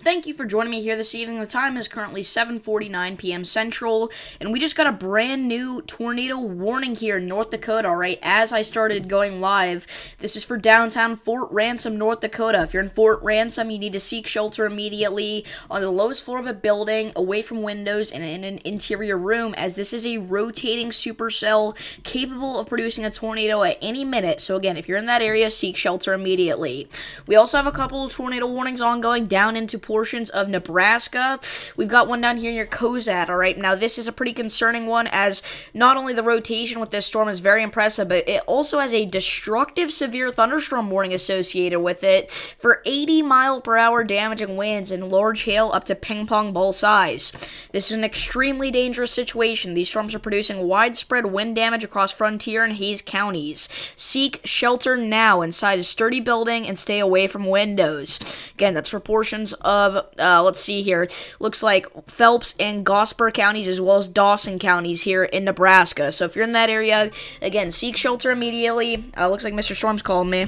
Thank you for joining me here this evening. The time is currently 7:49 p.m. Central, and we just got a brand new tornado warning here in North Dakota, alright, as I started going live. This is for downtown Fort Ransom, North Dakota. If you're in Fort Ransom, you need to seek shelter immediately on the lowest floor of a building, away from windows, and in an interior room, as this is a rotating supercell capable of producing a tornado at any minute. So again, if you're in that area, seek shelter immediately. We also have a couple of tornado warnings ongoing down into portions of Nebraska. We've got one down here near Cozad, alright? Now, this is a pretty concerning one, as not only the rotation with this storm is very impressive, but it also has a destructive severe thunderstorm warning associated with it for 80-mile-per-hour damaging winds and large hail up to ping-pong ball size. This is an extremely dangerous situation. These storms are producing widespread wind damage across Frontier and Hays counties. Seek shelter now inside a sturdy building and stay away from windows. Again, that's for portions of, let's see here, looks like Phelps and Gosper counties as well as Dawson counties here in Nebraska. So if you're in that area, again, seek shelter immediately. Looks like Mr. Storm's calling me.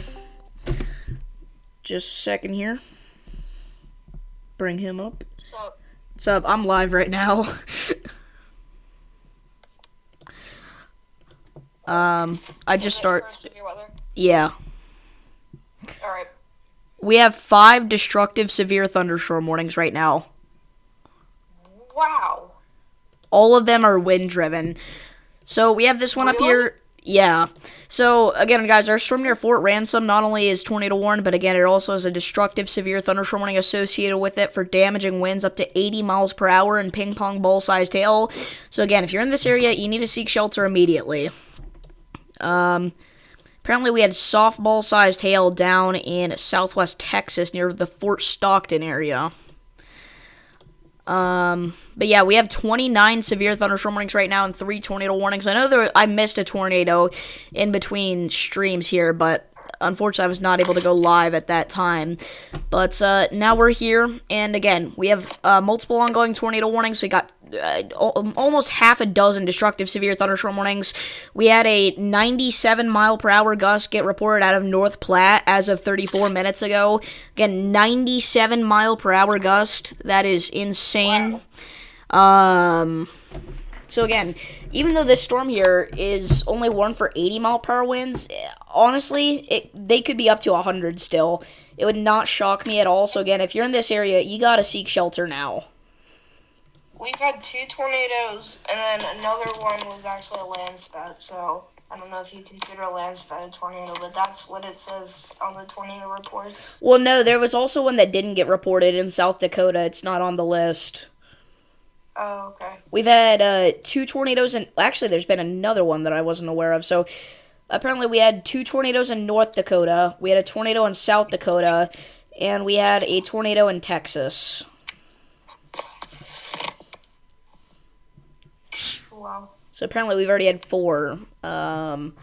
Just a second here. Bring him up. What's up? I'm live right now. I just start. Yeah. Alright. We have 5 destructive severe thunderstorm warnings right now. Wow. All of them are wind-driven. So we have this one up here. Yeah. So, again, guys, our storm near Fort Ransom not only is tornado warned, but again, it also has a destructive severe thunderstorm warning associated with it for damaging winds up to 80 miles per hour and ping-pong ball-sized hail. So, again, if you're in this area, you need to seek shelter immediately. Apparently, we had softball-sized hail down in southwest Texas near the Fort Stockton area. But yeah, we have 29 severe thunderstorm warnings right now and 3 tornado warnings. I know I missed a tornado in between streams here, but unfortunately, I was not able to go live at that time. But now we're here, and again, we have multiple ongoing tornado warnings. We got almost half a dozen destructive severe thunderstorm warnings. We had a 97-mile-per-hour gust get reported out of North Platte as of 34 minutes ago. Again, 97-mile-per-hour gust. That is insane. Wow. So again, even though this storm here is only warned for 80-mile-per-hour winds, honestly, they could be up to 100 still. It would not shock me at all. So again, if you're in this area, you gotta seek shelter now. We've had 2 tornadoes, and then another one was actually a landspout, so I don't know if you consider a landspout a tornado, but that's what it says on the tornado reports. Well, no, there was also one that didn't get reported in South Dakota. It's not on the list. Oh, okay. We've had 2 tornadoes, and actually there's been another one that I wasn't aware of. So apparently we had 2 tornadoes in North Dakota, we had a tornado in South Dakota, and we had a tornado in Texas. Wow. So apparently we've already had 4. And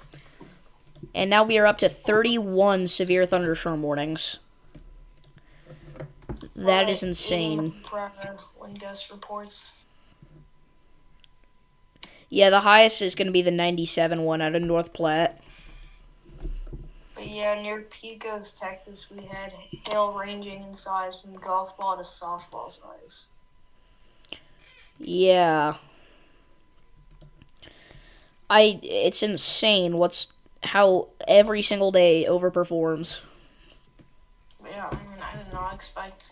now we are up to 31 severe thunderstorm warnings. That is insane. Wind gust reports. Yeah, the highest is going to be the 97 one out of North Platte. But yeah, near Pecos, Texas, we had hail ranging in size from golf ball to softball size. Yeah. It's insane how every single day overperforms. Yeah, I mean, I did not expect.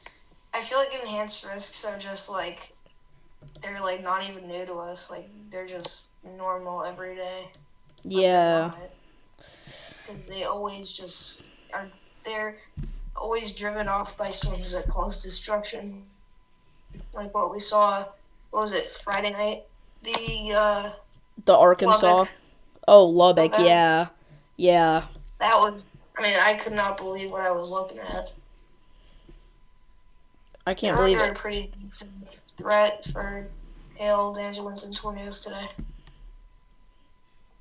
I feel like enhanced risks are just like, they're like not even new to us. Like, they're just normal every day. Yeah. Because they always just they're always driven off by storms that cause destruction. Like what we saw, what was it, Friday night? The Arkansas. Lubbock. Oh, Lubbock, yeah. Yeah. That was, I mean, I could not believe what I was looking at. I can't believe it. A pretty decent threat for hail, damage, winds, and tornadoes today.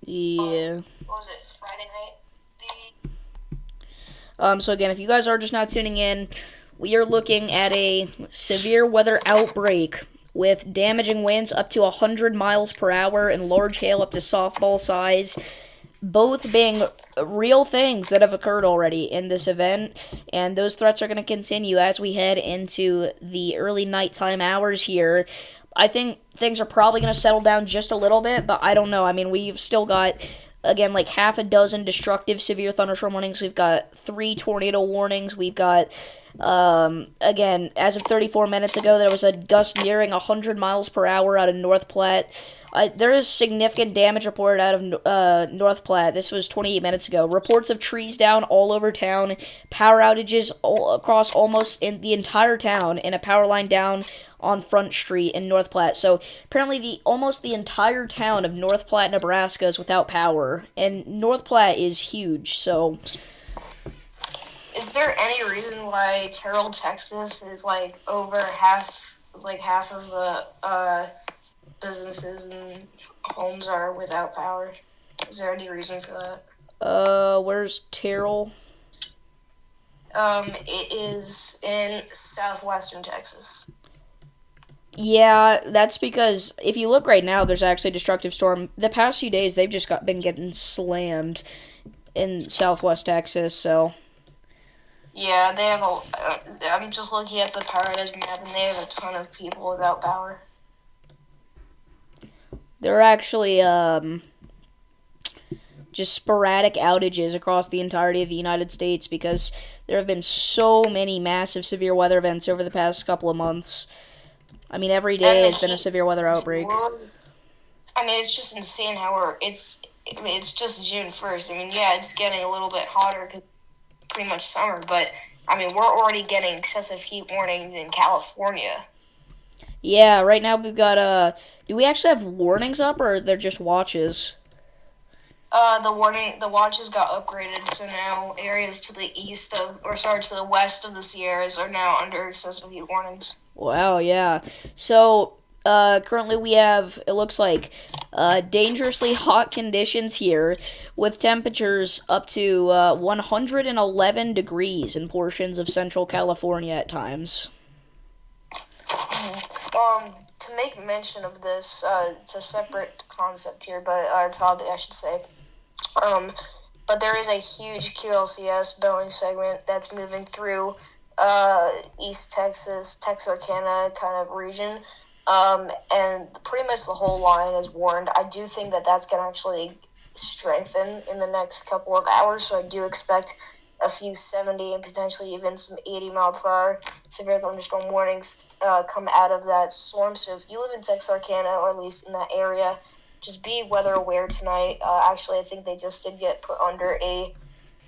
Yeah. What was it, Friday night? So again, if you guys are just now tuning in, we are looking at a severe weather outbreak with damaging winds up to 100 miles per hour and large hail up to softball size. both being real things that have occurred already in this event, and those threats are going to continue as we head into the early nighttime hours here. I think things are probably going to settle down just a little bit, but I don't know. I mean, we've still got, again, like half a dozen destructive severe thunderstorm warnings. We've got 3 tornado warnings. We've got, again, as of 34 minutes ago, there was a gust nearing 100 miles per hour out of North Platte. There is significant damage reported out of North Platte. This was 28 minutes ago. Reports of trees down all over town, power outages all across almost in the entire town, and a power line down on Front Street in North Platte. So apparently, almost the entire town of North Platte, Nebraska, is without power, and North Platte is huge. So, is there any reason why Terrell, Texas, is like over half of the businesses and homes are without power? Is there any reason for that? Where's Terrell? It is in southwestern Texas. Yeah, that's because if you look right now, there's actually a destructive storm. The past few days, they've just been getting slammed in southwest Texas, so. Yeah, they have I'm just looking at the power outage map, and they have a ton of people without power. There are actually, just sporadic outages across the entirety of the United States because there have been so many massive severe weather events over the past couple of months. I mean, every day has been a severe weather outbreak. I mean, it's just insane how it's just June 1st. I mean, yeah, it's getting a little bit hotter because it's pretty much summer, but, I mean, we're already getting excessive heat warnings in California. Yeah, right now we've got, do we actually have warnings up, or they're just watches? The watches got upgraded, so now areas to the to the west of the Sierras are now under excessive heat warnings. Wow, yeah. So, currently we have, it looks like, dangerously hot conditions here, with temperatures up to 111 degrees in portions of central California at times. To make mention of this, it's a separate concept here, but topic, I should say. But there is a huge QLCS Boeing segment that's moving through East Texas, Texarkana kind of region, and pretty much the whole line is warned. I do think that that's going to actually strengthen in the next couple of hours, so I do expect a few 70 and potentially even some 80 mile per hour severe thunderstorm warnings come out of that storm. So if you live in Texarkana, or at least in that area, just be weather aware tonight. Actually, I think they just did get put under a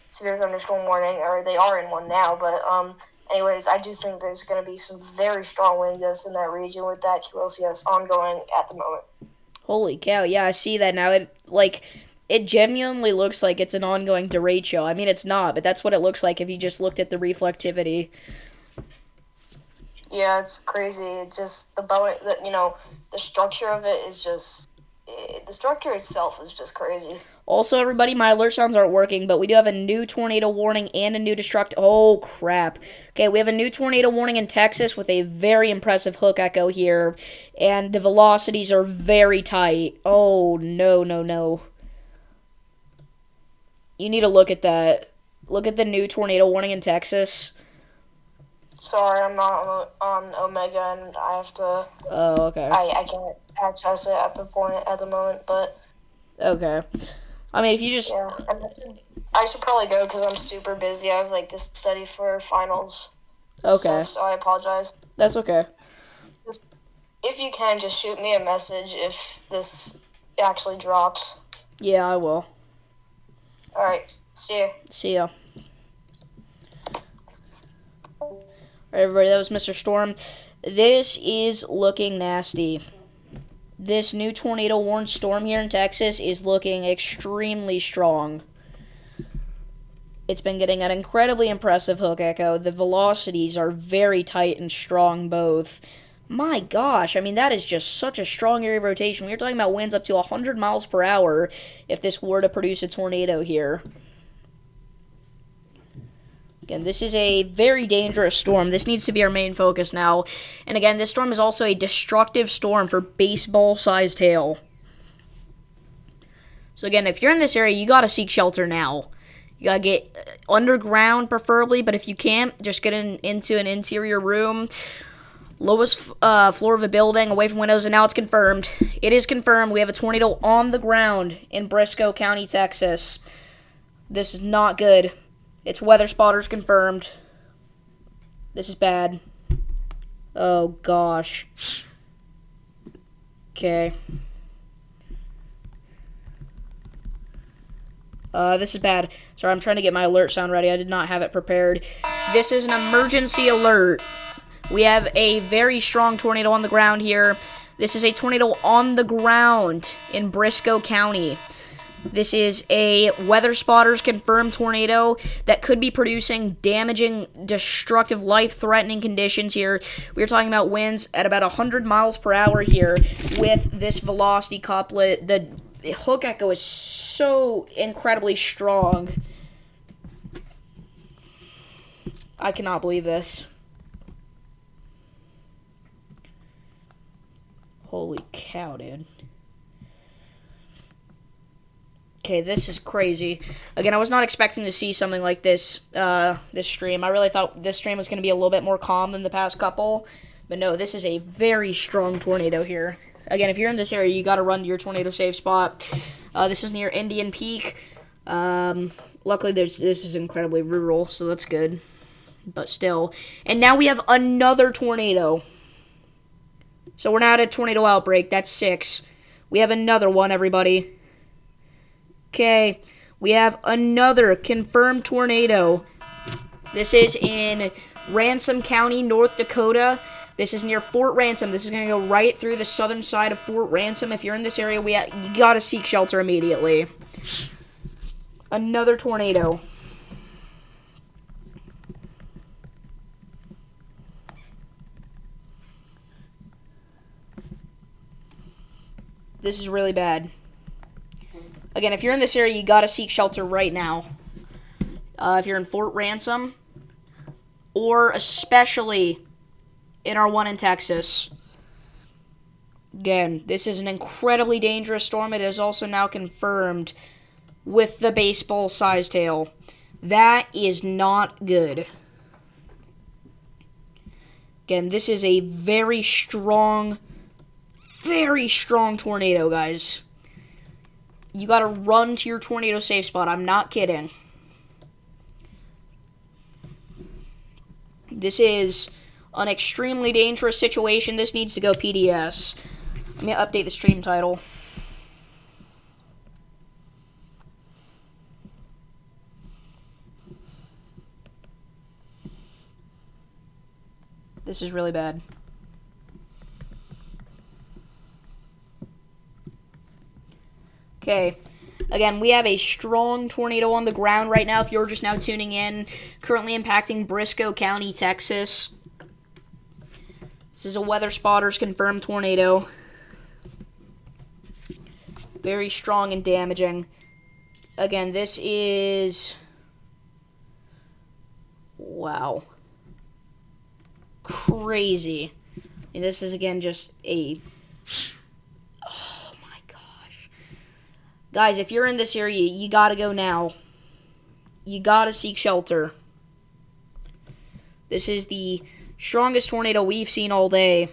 severe thunderstorm warning, or they are in one now. But anyways, I do think there's going to be some very strong wind gusts in that region with that QLCS ongoing at the moment. Holy cow, yeah, I see that now. It genuinely looks like it's an ongoing derecho. I mean, it's not, but that's what it looks like if you just looked at the reflectivity. Yeah, it's crazy. It just, the structure of it is just, the structure itself is just crazy. Also, everybody, my alert sounds aren't working, but we do have a new tornado warning and a new oh, crap. Okay, we have a new tornado warning in Texas with a very impressive hook echo here, and the velocities are very tight. Oh, no. You need to look at that. Look at the new tornado warning in Texas. Sorry, I'm not on Omega, and I have to. Oh, okay. I can't access it at the moment, but. Okay. I mean, if you just. Yeah, I should probably go because I'm super busy. I have to study for finals. Okay. So I apologize. That's okay. If you can, just shoot me a message if this actually drops. Yeah, I will. Alright, see ya. See ya. Alright, everybody, that was Mr. Storm. This is looking nasty. This new tornado warned storm here in Texas is looking extremely strong. It's been getting an incredibly impressive hook echo. The velocities are very tight and strong both. My gosh, I mean, that is just such a strong area of rotation. We're talking about winds up to 100 miles per hour if this were to produce a tornado here. Again, this is a very dangerous storm. This needs to be our main focus now. And again, this storm is also a destructive storm for baseball-sized hail. So again, if you're in this area, you gotta seek shelter now. You gotta get underground, preferably, but if you can't, just get into an interior room, lowest floor of a building, away from windows, and now it's confirmed. It is confirmed. We have a tornado on the ground in Briscoe County, Texas. This is not good. It's weather spotters confirmed. This is bad. Oh, gosh. Okay. This is bad. Sorry, I'm trying to get my alert sound ready. I did not have it prepared. This is an emergency alert. We have a very strong tornado on the ground here. This is a tornado on the ground in Briscoe County. This is a weather spotters confirmed tornado that could be producing damaging, destructive, life-threatening conditions here. We're talking about winds at about 100 miles per hour here with this velocity couplet. The hook echo is so incredibly strong. I cannot believe this. Holy cow, dude. Okay, this is crazy. Again, I was not expecting to see something like this this stream. I really thought this stream was going to be a little bit more calm than the past couple. But no, this is a very strong tornado here. Again, if you're in this area, you got to run to your tornado safe spot. This is near Indian Peak. Luckily, this is incredibly rural, so that's good. But still. And now we have another tornado. So we're now at a tornado outbreak. That's 6. We have another one, everybody. Okay. We have another confirmed tornado. This is in Ransom County, North Dakota. This is near Fort Ransom. This is going to go right through the southern side of Fort Ransom. If you're in this area, you got to seek shelter immediately. Another tornado. This is really bad. Again, if you're in this area, you gotta seek shelter right now. If you're in Fort Ransom, or especially in our one in Texas. Again, this is an incredibly dangerous storm. It is also now confirmed with the baseball-sized hail. That is not good. Again, this is a very strong tornado, guys. You gotta run to your tornado safe spot. I'm not kidding. This is an extremely dangerous situation. This needs to go PDS. Let me update the stream title. This is really bad. Okay, again, we have a strong tornado on the ground right now. If you're just now tuning in, currently impacting Briscoe County, Texas. This is a weather spotters confirmed tornado. Very strong and damaging. Again, this is... Wow. Crazy. And this is, again, just a... Guys, if you're in this area, you gotta go now. You gotta seek shelter. This is the strongest tornado we've seen all day.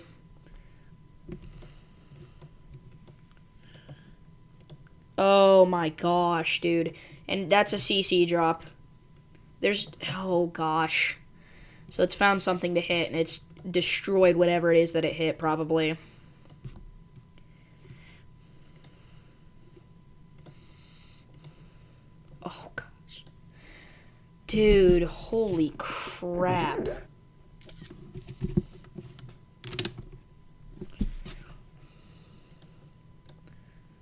Oh my gosh, dude. And that's a CC drop. Oh gosh. So it's found something to hit, and it's destroyed whatever it is that it hit, probably. Oh, gosh. Dude, holy crap.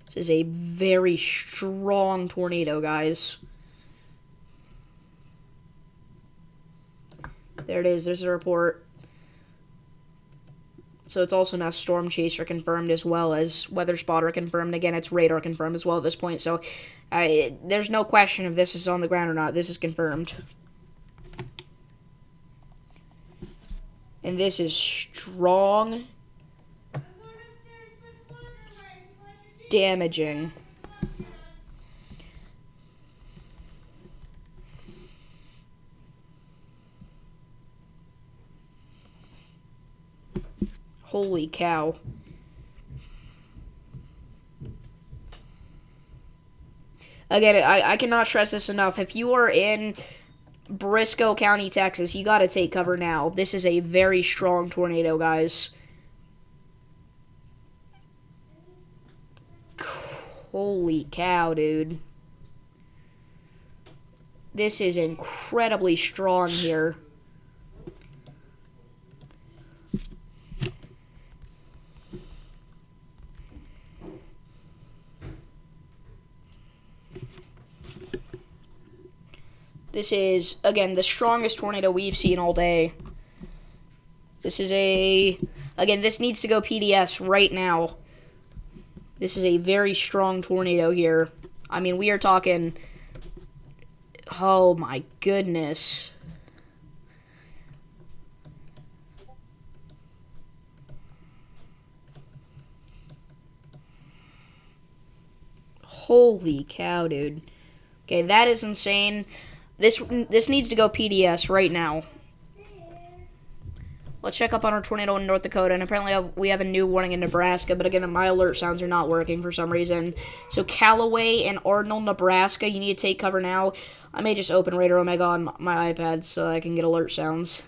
This is a very strong tornado, guys. There it is. There's a report. So it's also now Storm Chaser confirmed as well as Weather Spotter confirmed. Again, it's radar confirmed as well at this point. So there's no question if this is on the ground or not. This is confirmed. And this is strong. Damaging. Holy cow. Again, I cannot stress this enough. If you are in Briscoe County, Texas, you got to take cover now. This is a very strong tornado, guys. Holy cow, dude. This is incredibly strong here. This is, again, the strongest tornado we've seen all day. This is again, this needs to go PDS right now. This is a very strong tornado here. I mean, we are talking, oh my goodness. Holy cow, dude. Okay, that is insane. This needs to go PDS right now. Let's check up on our tornado in North Dakota, and apparently we have a new warning in Nebraska, but again, my alert sounds are not working for some reason. So Callaway and Arnold, Nebraska, you need to take cover now. I may just open Radar Omega on my iPad so I can get alert sounds.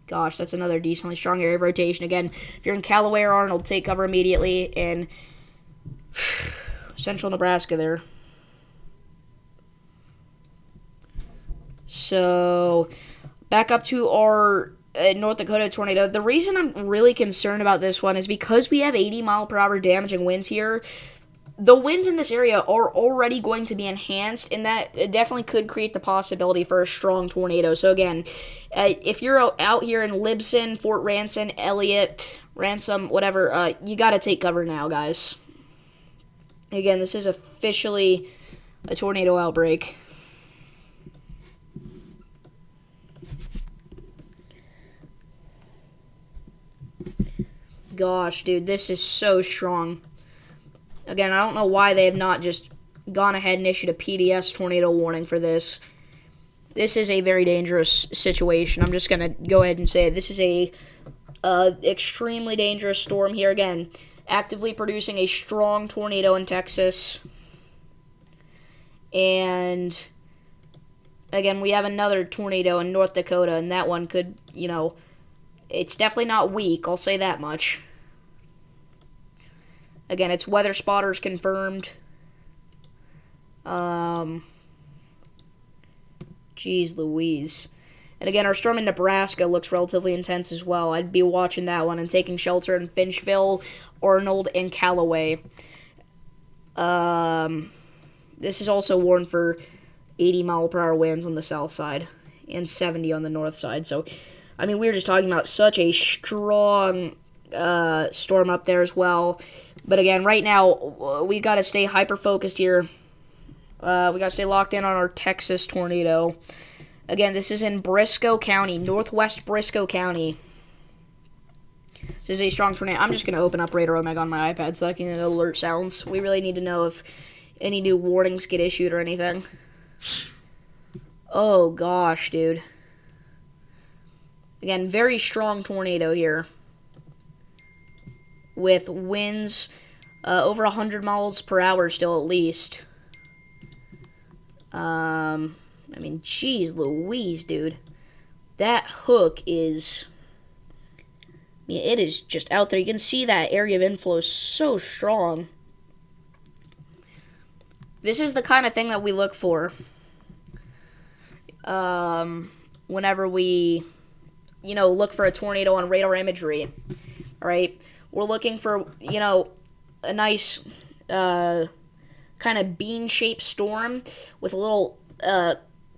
Gosh, that's another decently strong area of rotation. Again, if you're in Callaway or Arnold, take cover immediately in central Nebraska there. So, back up to our North Dakota tornado. The reason I'm really concerned about this one is because we have 80-mile-per-hour damaging winds here. The winds in this area are already going to be enhanced, and that definitely could create the possibility for a strong tornado. So, again, if you're out here in Libsyn, Fort Ranson, Elliott, Ransom, whatever, you got to take cover now, guys. Again, this is officially a tornado outbreak. Gosh, dude, this is so strong. Again, I don't know why they have not just gone ahead and issued a PDS tornado warning for this. This is a very dangerous situation. I'm just going to go ahead and say it. This is a extremely dangerous storm here. Again, actively producing a strong tornado in Texas. And, again, we have another tornado in North Dakota, and that one could, you know, it's definitely not weak, I'll say that much. Again, it's weather spotters confirmed. Jeez Louise. And again, our storm in Nebraska looks relatively intense as well. I'd be watching that one and taking shelter in Finchville, Arnold, and Callaway. This is also warned for 80-mile-per-hour winds on the south side and 70 on the north side. So, I mean, we were just talking about such a strong storm up there as well. But again, right now, we got to stay hyper-focused here. We got to stay locked in on our Texas tornado. Again, this is in Briscoe County, northwest Briscoe County. This is a strong tornado. I'm just going to open up Radar Omega on my iPad so I can get alert sounds. We really need to know if any new warnings get issued or anything. Oh, gosh, dude. Again, very strong tornado here. With winds over 100 miles per hour still at least. I mean, geez Louise, dude. That hook is... yeah, it is just out there. You can see that area of inflow is so strong. This is the kind of thing that we look for. Whenever we... you know, look for a tornado on radar imagery, all right? We're looking for, you know, a nice kind of bean-shaped storm with a little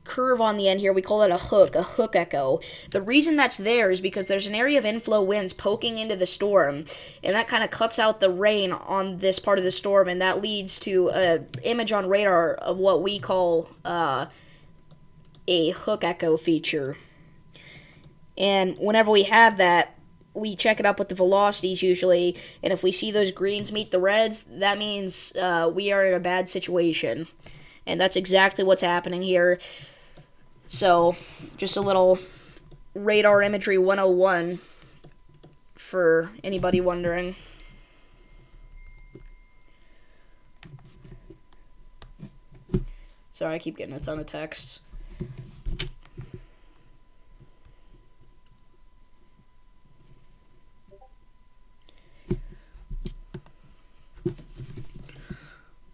curve on the end here. We call that a hook echo. The reason that's there is because there's an area of inflow winds poking into the storm, and that kind of cuts out the rain on this part of the storm, and that leads to an image on radar of what we call a hook echo feature. And whenever we have that, we check it up with the velocities usually, and if we see those greens meet the reds, that means we are in a bad situation. And that's exactly what's happening here. So, just a little radar imagery 101 for anybody wondering. Sorry, I keep getting a ton of texts.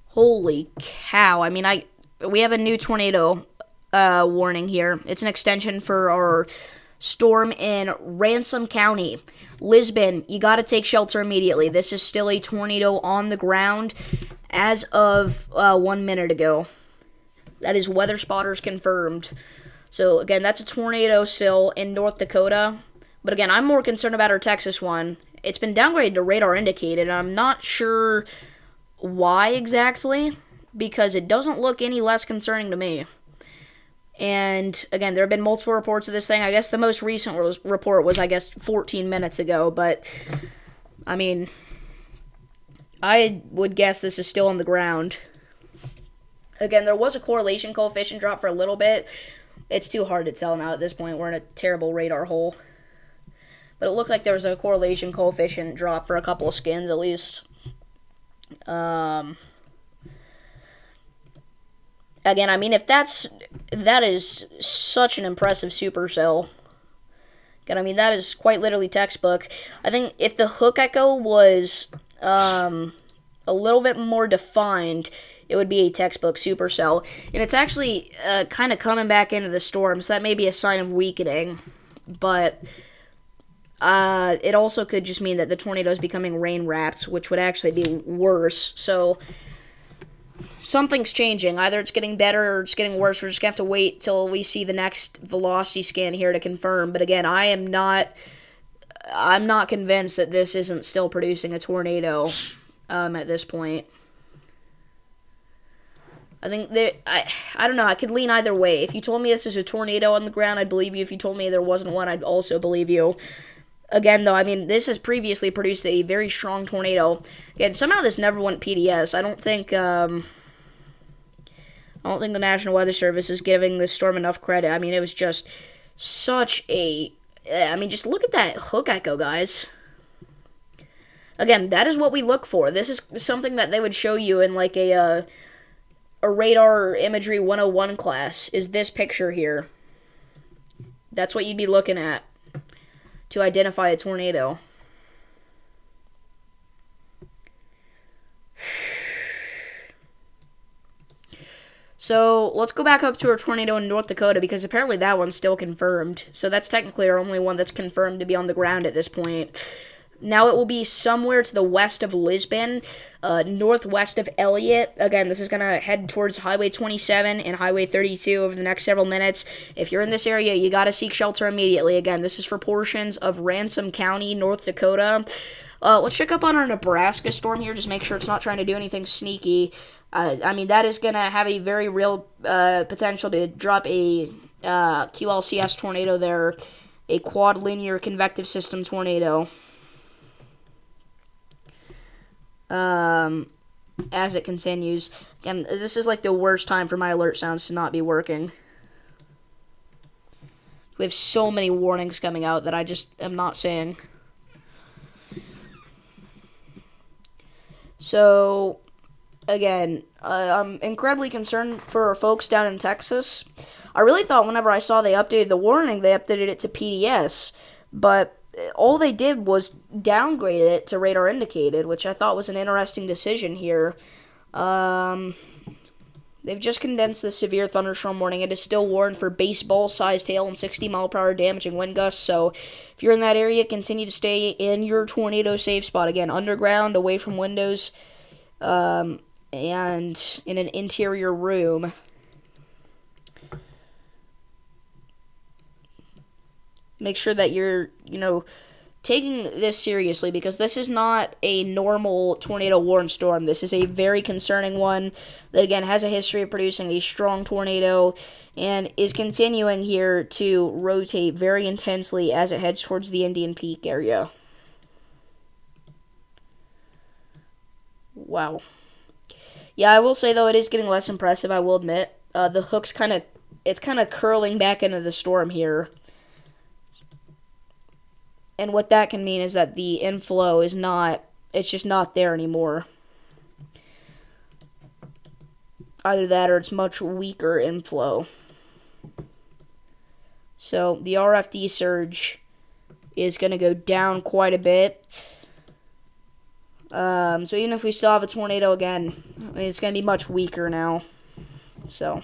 Holy cow. I mean, we have a new tornado warning here. It's an extension for our storm in Ransom County. Lisbon, you got to take shelter immediately. This is still a tornado on the ground as of 1 minute ago. That is weather spotters confirmed. So, again, that's a tornado still in North Dakota. But, again, I'm more concerned about our Texas one. It's been downgraded to radar indicated, and I'm not sure why exactly, because it doesn't look any less concerning to me. And, again, there have been multiple reports of this thing. I guess the most recent report was, 14 minutes ago. But, I mean, I would guess this is still on the ground. Again, there was a correlation coefficient drop for a little bit. It's too hard to tell now at this point. We're in a terrible radar hole. But it looked like there was a correlation coefficient drop for a couple of skins at least. Again, I mean, that is such an impressive supercell. Again, I mean, that is quite literally textbook. I think if the hook echo was a little bit more defined, it would be a textbook supercell. And it's actually kind of coming back into the storm, so that may be a sign of weakening. But it also could just mean that the tornado is becoming rain-wrapped, which would actually be worse. So something's changing. Either it's getting better or it's getting worse. We're just going to have to wait till we see the next velocity scan here to confirm. But again, I'm not convinced that this isn't still producing a tornado at this point. I think I don't know, I could lean either way. If you told me this is a tornado on the ground, I'd believe you. If you told me there wasn't one, I'd also believe you. Again, though, I mean, this has previously produced a very strong tornado. Again, somehow this never went PDS. I don't think the National Weather Service is giving this storm enough credit. I mean, it was just such a... I mean, just look at that hook echo, guys. Again, that is what we look for. This is something that they would show you in, like, a radar imagery 101 class, is this picture here. That's what you'd be looking at to identify a tornado. So, let's go back up to our tornado in North Dakota, because apparently that one's still confirmed. So that's technically our only one that's confirmed to be on the ground at this point. Now it will be somewhere to the west of Lisbon, northwest of Elliott. Again, this is going to head towards Highway 27 and Highway 32 over the next several minutes. If you're in this area, you got to seek shelter immediately. Again, this is for portions of Ransom County, North Dakota. Let's check up on our Nebraska storm here, just make sure it's not trying to do anything sneaky. I mean, that is going to have a very real potential to drop a QLCS tornado there, a quad linear convective system tornado. As it continues. And this is like the worst time for my alert sounds to not be working. We have so many warnings coming out that I just am not saying. So, again, I'm incredibly concerned for our folks down in Texas. I really thought whenever I saw they updated the warning, they updated it to PDS, but all they did was downgrade it to radar indicated, which I thought was an interesting decision here. They've just condensed the severe thunderstorm warning. It is still warned for baseball-sized hail and 60-mile-per-hour damaging wind gusts. So if you're in that area, continue to stay in your tornado safe spot. Again, underground, away from windows, and in an interior room. Make sure that you're, taking this seriously, because this is not a normal tornado warning storm. This is a very concerning one that, again, has a history of producing a strong tornado and is continuing here to rotate very intensely as it heads towards the Indian Peak area. Wow. Yeah, I will say, though, it is getting less impressive, I will admit. The hook's kind of curling back into the storm here. And what that can mean is that the inflow is not, it's just not there anymore. Either that or it's much weaker inflow. So the RFD surge is going to go down quite a bit. So even if we still have a tornado again, I mean, it's going to be much weaker now. So,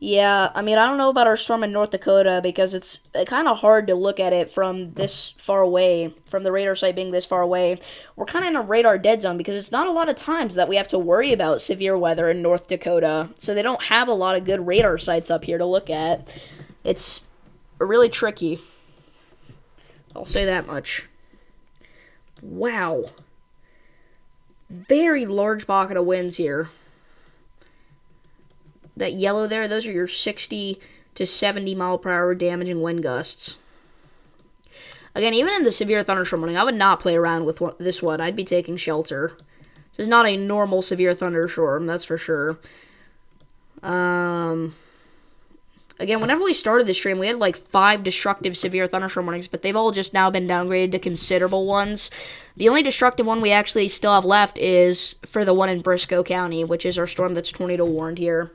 yeah, I mean, I don't know about our storm in North Dakota because it's kind of hard to look at it from this far away, from the radar site being this far away. We're kind of in a radar dead zone because it's not a lot of times that we have to worry about severe weather in North Dakota. So they don't have a lot of good radar sites up here to look at. It's really tricky. I'll say that much. Wow. Very large pocket of winds here. That yellow there, those are your 60 to 70 mile per hour damaging wind gusts. Again, even in the severe thunderstorm warning, I would not play around with this one. I'd be taking shelter. This is not a normal severe thunderstorm, that's for sure. Again, whenever we started this stream, we had like 5 destructive severe thunderstorm warnings, but they've all just now been downgraded to considerable ones. The only destructive one we actually still have left is for the one in Briscoe County, which is our storm that's tornado warned here.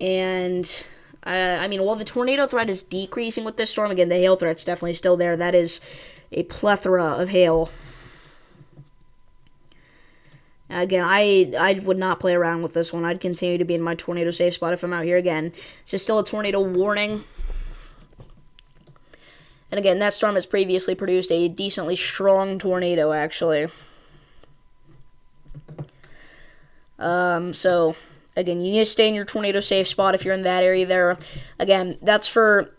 And, I mean, while the tornado threat is decreasing with this storm, again, the hail threat's definitely still there. That is a plethora of hail. Again, I would not play around with this one. I'd continue to be in my tornado safe spot if I'm out here again. This is still a tornado warning. And again, that storm has previously produced a decently strong tornado, actually. So, again, you need to stay in your tornado safe spot if you're in that area there. Again, that's for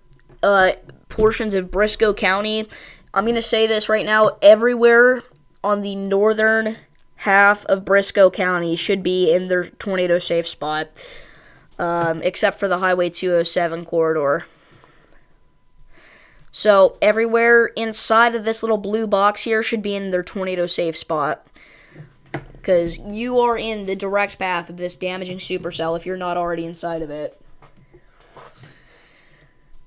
portions of Briscoe County. I'm going to say this right now. Everywhere on the northern half of Briscoe County should be in their tornado safe spot, except for the Highway 207 corridor. So everywhere inside of this little blue box here should be in their tornado safe spot, because you are in the direct path of this damaging supercell if you're not already inside of it.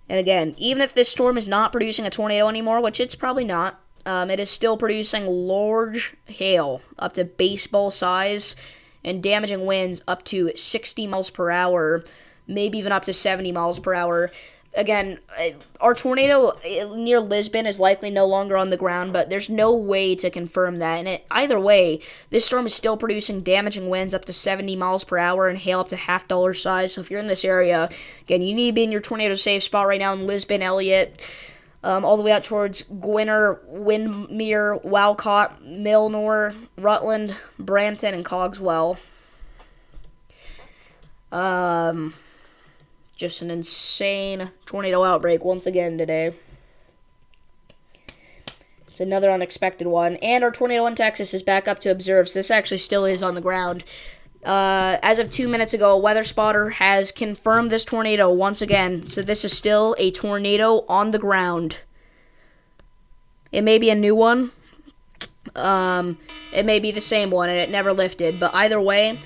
And again, even if this storm is not producing a tornado anymore, which it's probably not, it is still producing large hail up to baseball size and damaging winds up to 60 miles per hour, maybe even up to 70 miles per hour. Again, our tornado near Lisbon is likely no longer on the ground, but there's no way to confirm that. And either way, this storm is still producing damaging winds up to 70 miles per hour and hail up to $half size. So if you're in this area, again, you need to be in your tornado safe spot right now in Lisbon, Elliott, all the way out towards Gwinner, Windmere, Walcott, Milnor, Rutland, Brampton, and Cogswell. Just an insane tornado outbreak once again today. It's another unexpected one. And our tornado in Texas is back up to observe, so this actually still is on the ground. As of 2 minutes ago, a weather spotter has confirmed this tornado once again. So this is still a tornado on the ground. It may be a new one. It may be the same one and it never lifted. But either way,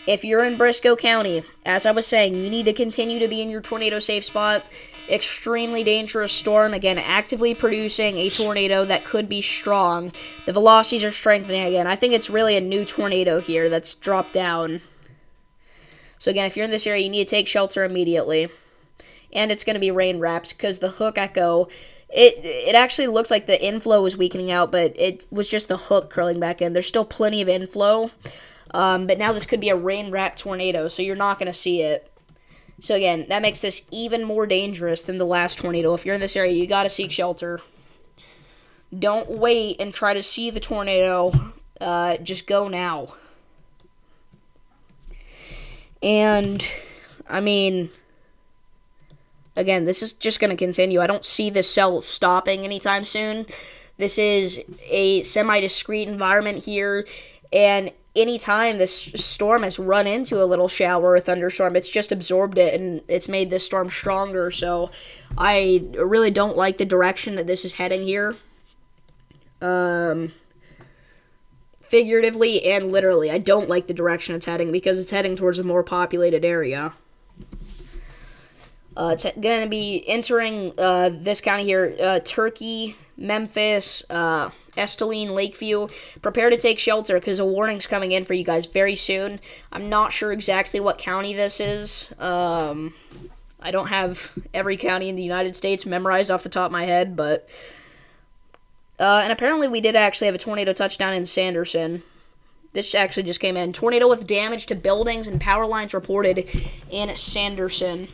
if you're in Briscoe County, as I was saying, you need to continue to be in your tornado safe spot. Extremely dangerous storm, again, actively producing a tornado that could be strong. The velocities are strengthening again. I think it's really a new tornado here that's dropped down. So again, if you're in this area, you need to take shelter immediately. And it's going to be rain wrapped because the hook echo, it actually looks like the inflow was weakening out, but it was just the hook curling back in. There's still plenty of inflow, but now this could be a rain wrapped tornado, so you're not going to see it. So again, that makes this even more dangerous than the last tornado. If you're in this area, you got to seek shelter. Don't wait and try to see the tornado. Just go now. And, I mean, again, this is just going to continue. I don't see this cell stopping anytime soon. This is a semi-discrete environment here, and anytime this storm has run into a little shower or thunderstorm, it's just absorbed it, and it's made this storm stronger. So I really don't like the direction that this is heading here. Figuratively and literally, I don't like the direction it's heading because it's heading towards a more populated area. It's going to be entering this county here, Turkey, Memphis, Esteline, Lakeview. Prepare to take shelter because a warning's coming in for you guys very soon. I'm not sure exactly what county this is. I don't have every county in the United States memorized off the top of my head, but... and apparently we did actually have a tornado touchdown in Sanderson. This actually just came in. Tornado with damage to buildings and power lines reported in Sanderson.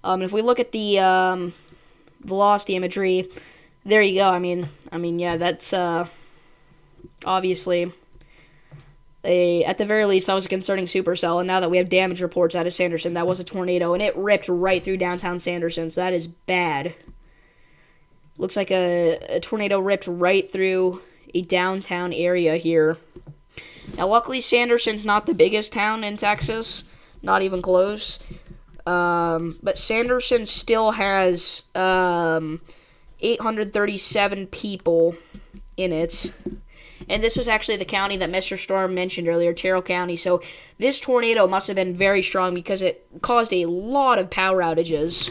If we look at the velocity imagery, there you go. I mean, yeah, that's obviously at the very least that was a concerning supercell. And now that we have damage reports out of Sanderson, that was a tornado, and it ripped right through downtown Sanderson. So that is bad. Looks like a tornado ripped right through a downtown area here. Now, luckily, Sanderson's not the biggest town in Texas, not even close. But Sanderson still has 837 people in it. And this was actually the county that Mr. Storm mentioned earlier, Terrell County. So this tornado must have been very strong because it caused a lot of power outages.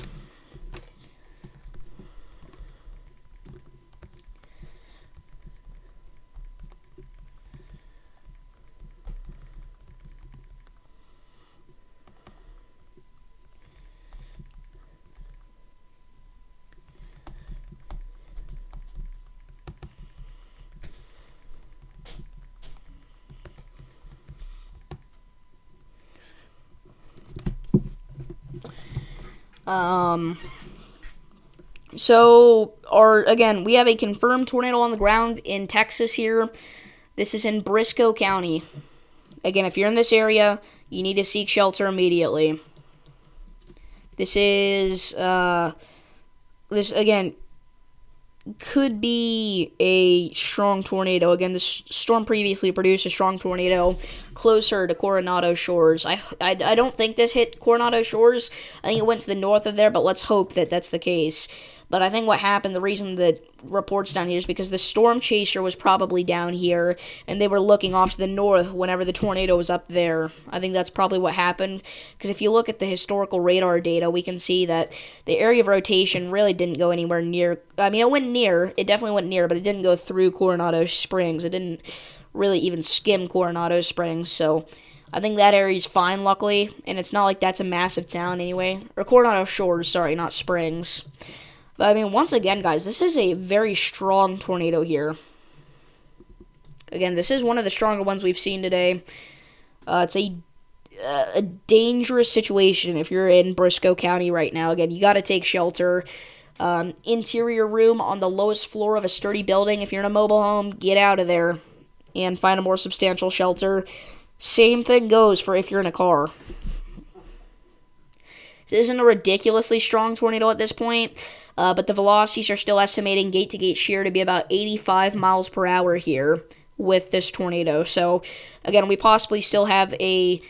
So, again, we have a confirmed tornado on the ground in Texas here. This is in Briscoe County. Again, if you're in this area, you need to seek shelter immediately. This is, this, again, could be a strong tornado. Again, this storm previously produced a strong tornado closer to Coronado Shores. I don't think this hit Coronado Shores. I think it went to the north of there, but let's hope that that's the case. But I think what happened, the reason that reports down here is because the storm chaser was probably down here, and they were looking off to the north whenever the tornado was up there. I think that's probably what happened, because if you look at the historical radar data, we can see that the area of rotation really didn't go anywhere near. I mean, it went near. It definitely went near, but it didn't go through Coronado Springs. It didn't really even skim Coronado Springs, so I think that area's fine, luckily, and it's not like that's a massive town anyway. Or Coronado Shores, sorry, not Springs. But, I mean, once again, guys, this is a very strong tornado here. Again, this is one of the stronger ones we've seen today. It's a dangerous situation if you're in Briscoe County right now. Again, you got to take shelter. Interior room on the lowest floor of a sturdy building. If you're in a mobile home, get out of there and find a more substantial shelter. Same thing goes for if you're in a car. This isn't a ridiculously strong tornado at this point, but the velocities are still estimating gate-to-gate shear to be about 85 miles per hour here with this tornado. So, again, we possibly still have a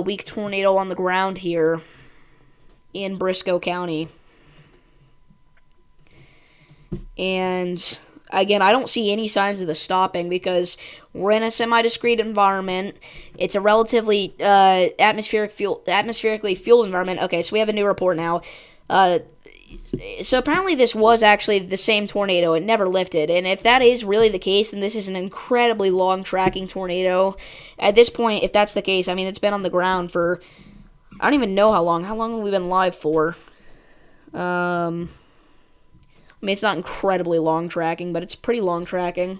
weak tornado on the ground here in Briscoe County. And again, I don't see any signs of this stopping because we're in a semi-discrete environment. It's a relatively atmospherically fueled environment. Okay, so we have a new report now. So apparently this was actually the same tornado. It never lifted. And if that is really the case, then this is an incredibly long tracking tornado. At this point, if that's the case, I mean, it's been on the ground for, I don't even know how long. How long have we been live for? I mean, it's not incredibly long tracking, but it's pretty long tracking.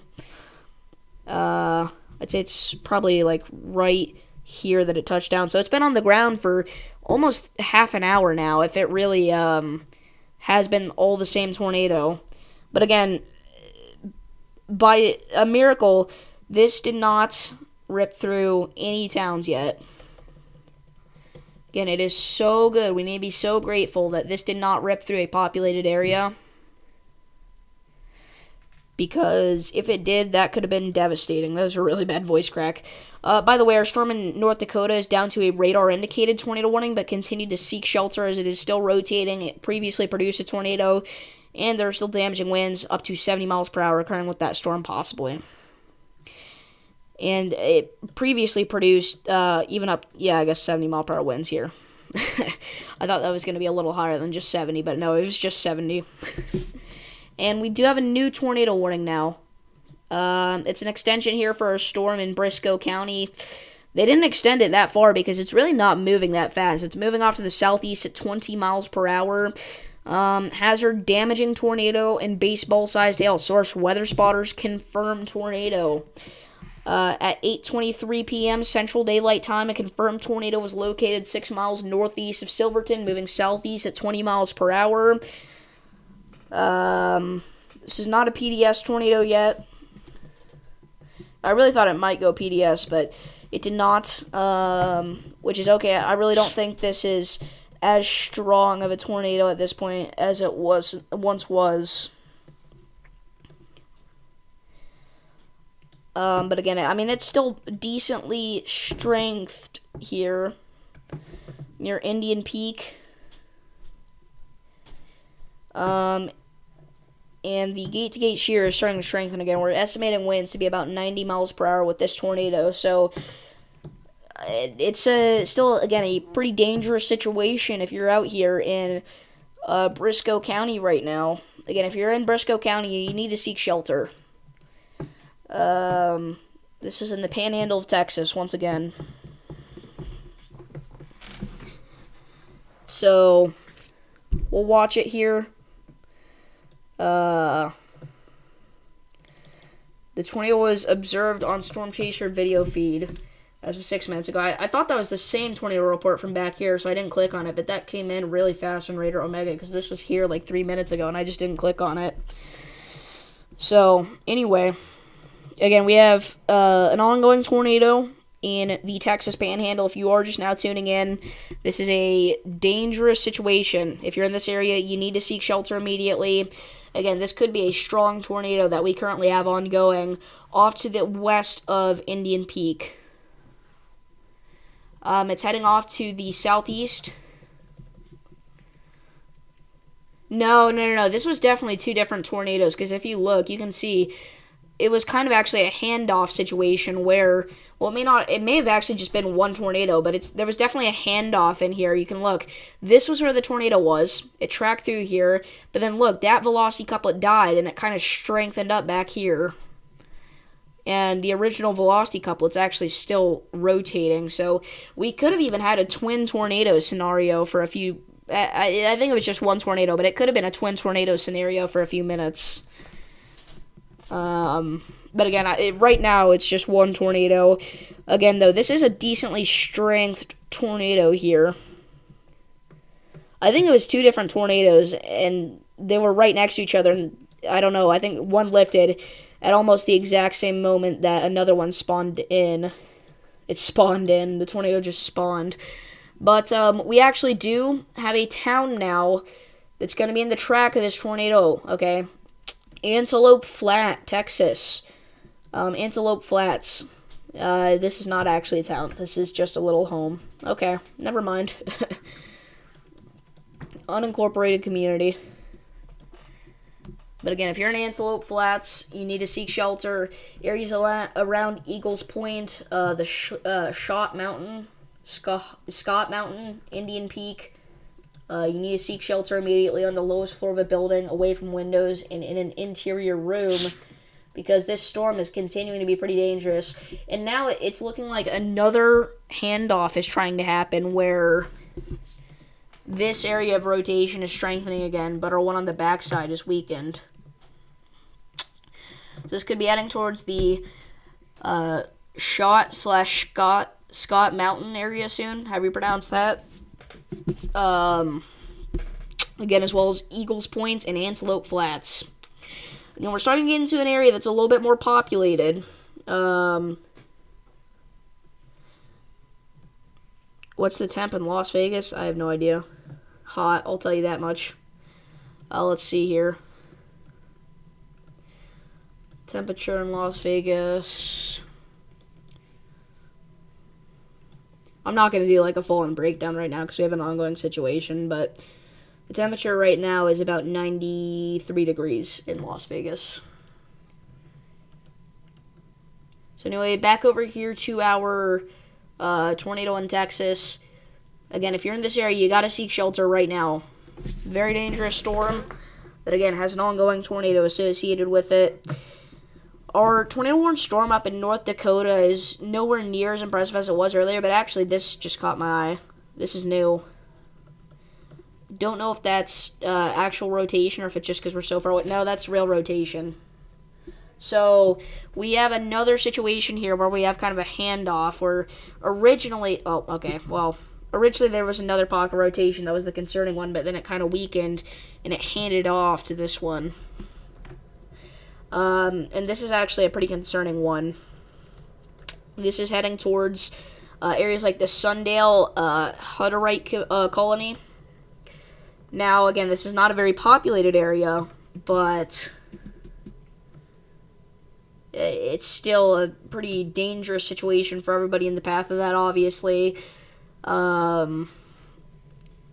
I'd say it's probably like right here that it touched down. So it's been on the ground for almost half an hour now, if it really has been all the same tornado. But again, by a miracle, this did not rip through any towns yet. Again, it is so good. We need to be so grateful that this did not rip through a populated area. Because if it did, that could have been devastating. That was a really bad voice crack. By the way, our storm in North Dakota is down to a radar-indicated tornado warning, but continued to seek shelter as it is still rotating. It previously produced a tornado, and there are still damaging winds up to 70 miles per hour occurring with that storm, possibly. And it previously produced even up, 70 mile per hour winds here. I thought that was going to be a little higher than just 70, but no, it was just 70. And we do have a new tornado warning now. It's an extension here for a storm in Briscoe County. They didn't extend it that far because it's really not moving that fast. It's moving off to the southeast at 20 miles per hour. Hazard damaging tornado and baseball-sized hail. Source weather spotters confirm tornado. At 8:23 p.m. Central Daylight Time, a confirmed tornado was located 6 miles northeast of Silverton, moving southeast at 20 miles per hour. This is not a PDS tornado yet. I really thought it might go PDS, but it did not, which is okay. I really don't think this is as strong of a tornado at this point as it once was. But again, I mean, it's still decently strengthed here near Indian Peak. And the gate-to-gate shear is starting to strengthen again. We're estimating winds to be about 90 miles per hour with this tornado. So it's still, again, a pretty dangerous situation if you're out here in Briscoe County right now. Again, if you're in Briscoe County, you need to seek shelter. This is in the panhandle of Texas, once again. So, we'll watch it here. The tornado was observed on Storm Chaser video feed as of 6 minutes ago. I thought that was the same tornado report from back here, so I didn't click on it, but that came in really fast on Raider Omega, because this was here like 3 minutes ago, and I just didn't click on it. So, anyway, again, we have an ongoing tornado in the Texas Panhandle. If you are just now tuning in, this is a dangerous situation. If you're in this area, you need to seek shelter immediately. Again, this could be a strong tornado that we currently have ongoing off to the west of Indian Peak. It's heading off to the southeast. No. This was definitely two different tornadoes, because if you look, you can see it was kind of actually a handoff situation where, well, it may have actually just been one tornado, but there was definitely a handoff in here. You can look. This was where the tornado was. It tracked through here, but then look, that velocity couplet died, and it kind of strengthened up back here. And the original velocity couplet's actually still rotating, so we could have even had a twin tornado scenario for a few. I think it was just one tornado, but it could have been a twin tornado scenario for a few minutes. But again, right now it's just one tornado. Again, though, this is a decently strengthed tornado here. I think it was two different tornadoes, and they were right next to each other, and I don't know, I think one lifted at almost the exact same moment that another one spawned in. It spawned in. The tornado just spawned. But we actually do have a town now that's going to be in the track of this tornado, okay? Antelope Flat, Texas. Antelope Flats. This is not actually a town. This is just a little home. Okay, never mind. Unincorporated community. But again, if you're in Antelope Flats, you need to seek shelter. Areas around Eagles Point, the Scott Mountain, Indian Peak. You need to seek shelter immediately on the lowest floor of a building, away from windows, and in an interior room, because this storm is continuing to be pretty dangerous. And now it's looking like another handoff is trying to happen, where this area of rotation is strengthening again, but our one on the backside is weakened. So this could be heading towards the Scott Mountain area soon, however you pronounce that. Again, as well as Eagles Point and Antelope Flats. Again, we're starting to get into an area that's a little bit more populated. What's the temp in Las Vegas? I have no idea. Hot, I'll tell you that much. Let's see here. Temperature in Las Vegas. I'm not going to do like a full-on breakdown right now because we have an ongoing situation, but the temperature right now is about 93 degrees in Las Vegas. So anyway, back over here to our tornado in Texas. Again, if you're in this area, you got to seek shelter right now. Very dangerous storm that, again, has an ongoing tornado associated with it. Our tornado-warned storm up in North Dakota is nowhere near as impressive as it was earlier, but actually this just caught my eye. This is new. Don't know if that's actual rotation or if it's just because we're so far away. No, that's real rotation. So we have another situation here where we have kind of a handoff where originally... Oh, okay, well... Originally, there was another pocket rotation that was the concerning one, but then it kind of weakened, and it handed off to this one. And this is actually a pretty concerning one. This is heading towards areas like the Sundale Hutterite colony. Now, again, this is not a very populated area, but it's still a pretty dangerous situation for everybody in the path of that, obviously. And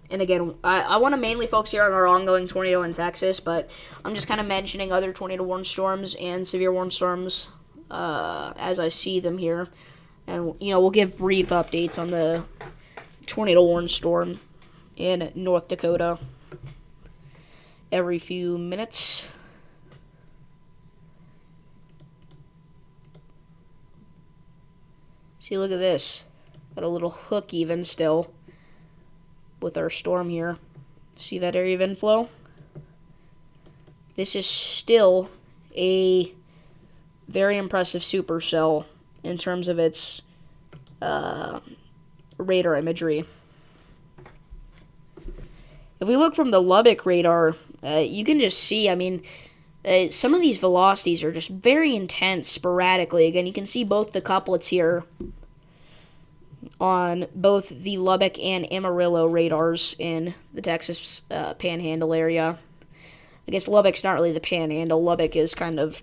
again, I want to mainly focus here on our ongoing tornado in Texas, but I'm just kind of mentioning other tornado-warned storms and severe-warned storms as I see them here. And, we'll give brief updates on the tornado-warned storm in North Dakota every few minutes. See, look at this. Got a little hook even still with our storm here. See that area of inflow? This is still a very impressive supercell in terms of its radar imagery. If we look from the Lubbock radar, you can just see, some of these velocities are just very intense sporadically. Again, you can see both the couplets here on both the Lubbock and Amarillo radars in the Texas Panhandle area. I guess Lubbock's not really the Panhandle. Lubbock is kind of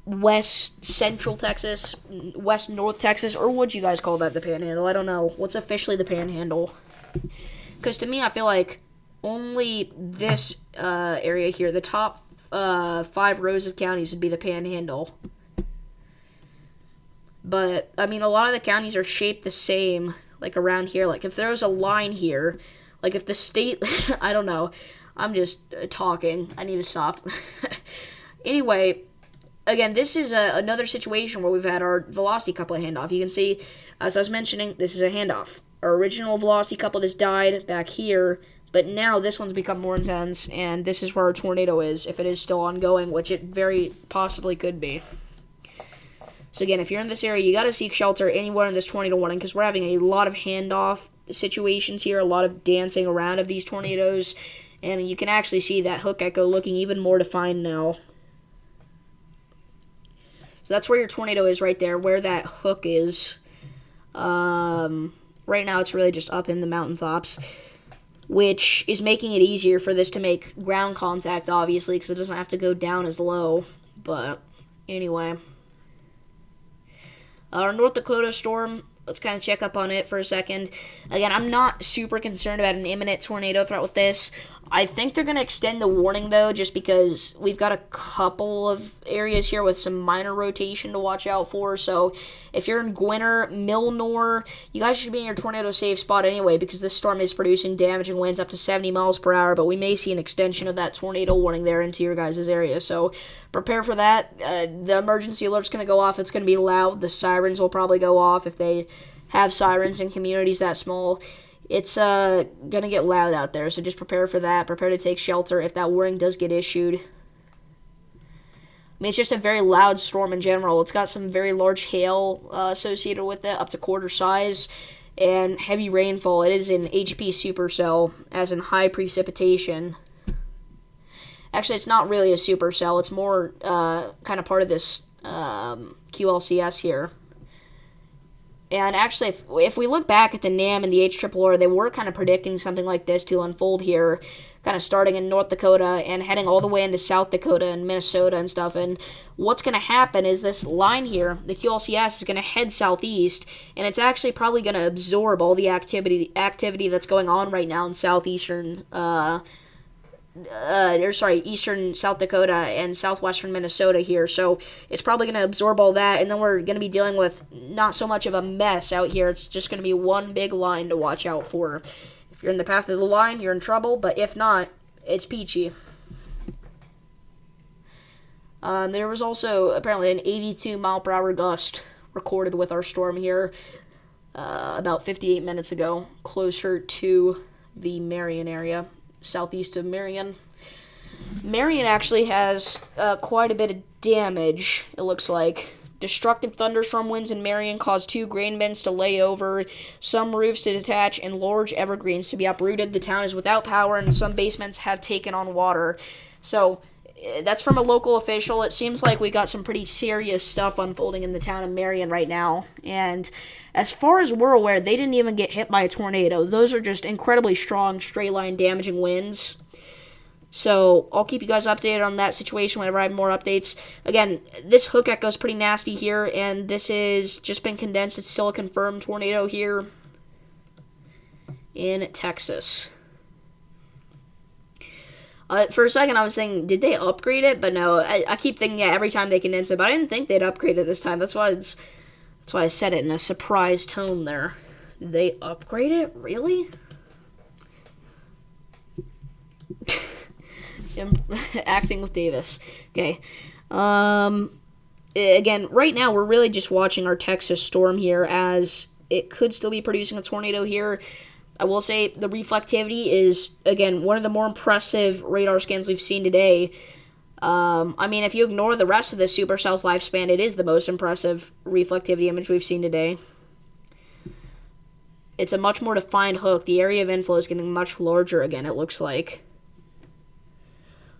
west central Texas, west north Texas, or would you guys call that the Panhandle? I don't know. What's officially the Panhandle? Because to me, I feel like only this area here, the top 5 rows of counties would be the Panhandle. But, a lot of the counties are shaped the same, like around here. Like, if there was a line here, like if the state, I don't know. I'm just talking. I need to stop. Anyway, again, this is another situation where we've had our velocity couplet handoff. You can see, as I was mentioning, this is a handoff. Our original velocity couplet has died back here, but now this one's become more intense, and this is where our tornado is, if it is still ongoing, which it very possibly could be. So again, if you're in this area, you got to seek shelter anywhere in this tornado warning because we're having a lot of handoff situations here, a lot of dancing around of these tornadoes, and you can actually see that hook echo looking even more defined now. So that's where your tornado is right there, where that hook is. Right now it's really just up in the mountaintops, which is making it easier for this to make ground contact, obviously, because it doesn't have to go down as low. But anyway. Our North Dakota storm, let's kind of check up on it for a second. Again, I'm not super concerned about an imminent tornado threat with this. I think they're going to extend the warning, though, just because we've got a couple of areas here with some minor rotation to watch out for. So if you're in Gwinner, Milnor, you guys should be in your tornado safe spot anyway because this storm is producing damaging winds up to 70 miles per hour, but we may see an extension of that tornado warning there into your guys' area. So prepare for that. The emergency alert's going to go off. It's going to be loud. The sirens will probably go off if they have sirens in communities that small. It's going to get loud out there, so just prepare for that. Prepare to take shelter if that warning does get issued. It's just a very loud storm in general. It's got some very large hail associated with it, up to quarter size, and heavy rainfall. It is an HP supercell, as in high precipitation. Actually, it's not really a supercell. It's more kind of part of this QLCS here. And actually, if we look back at the NAM and the HRRR, they were kind of predicting something like this to unfold here, kind of starting in North Dakota and heading all the way into South Dakota and Minnesota and stuff. And what's going to happen is this line here, the QLCS, is going to head southeast, and it's actually probably going to absorb all the activity that's going on right now in southeastern eastern South Dakota and southwestern Minnesota here. So it's probably going to absorb all that, and then we're going to be dealing with not so much of a mess out here. It's just going to be one big line to watch out for. If you're in the path of the line, you're in trouble, but if not, it's peachy. There was also apparently an 82 mile per hour gust recorded with our storm here about 58 minutes ago, closer to the Marion area, southeast of Marion. Marion actually has quite a bit of damage, it looks like. Destructive thunderstorm winds in Marion caused 2 grain bins to lay over, some roofs to detach, and large evergreens to be uprooted. The town is without power, and some basements have taken on water. So, that's from a local official. It seems like we got some pretty serious stuff unfolding in the town of Marion right now. And as far as we're aware, they didn't even get hit by a tornado. Those are just incredibly strong, straight-line damaging winds. So I'll keep you guys updated on that situation whenever I have more updates. Again, this hook echo is pretty nasty here, and this is just been condensed. It's still a confirmed tornado here in Texas. For a second, I was thinking, did they upgrade it? But no, I keep thinking, yeah, every time they condense it, but I didn't think they'd upgrade it this time. That's why I said it in a surprise tone there. Did they upgrade it? Really? Acting with Davis. Okay. Again, right now we're really just watching our Texas storm here, as it could still be producing a tornado here. I will say the reflectivity is, again, one of the more impressive radar scans we've seen today. I mean, if you ignore the rest of the supercell's lifespan, it is the most impressive reflectivity image we've seen today. It's a much more defined hook. The area of inflow is getting much larger again, it looks like.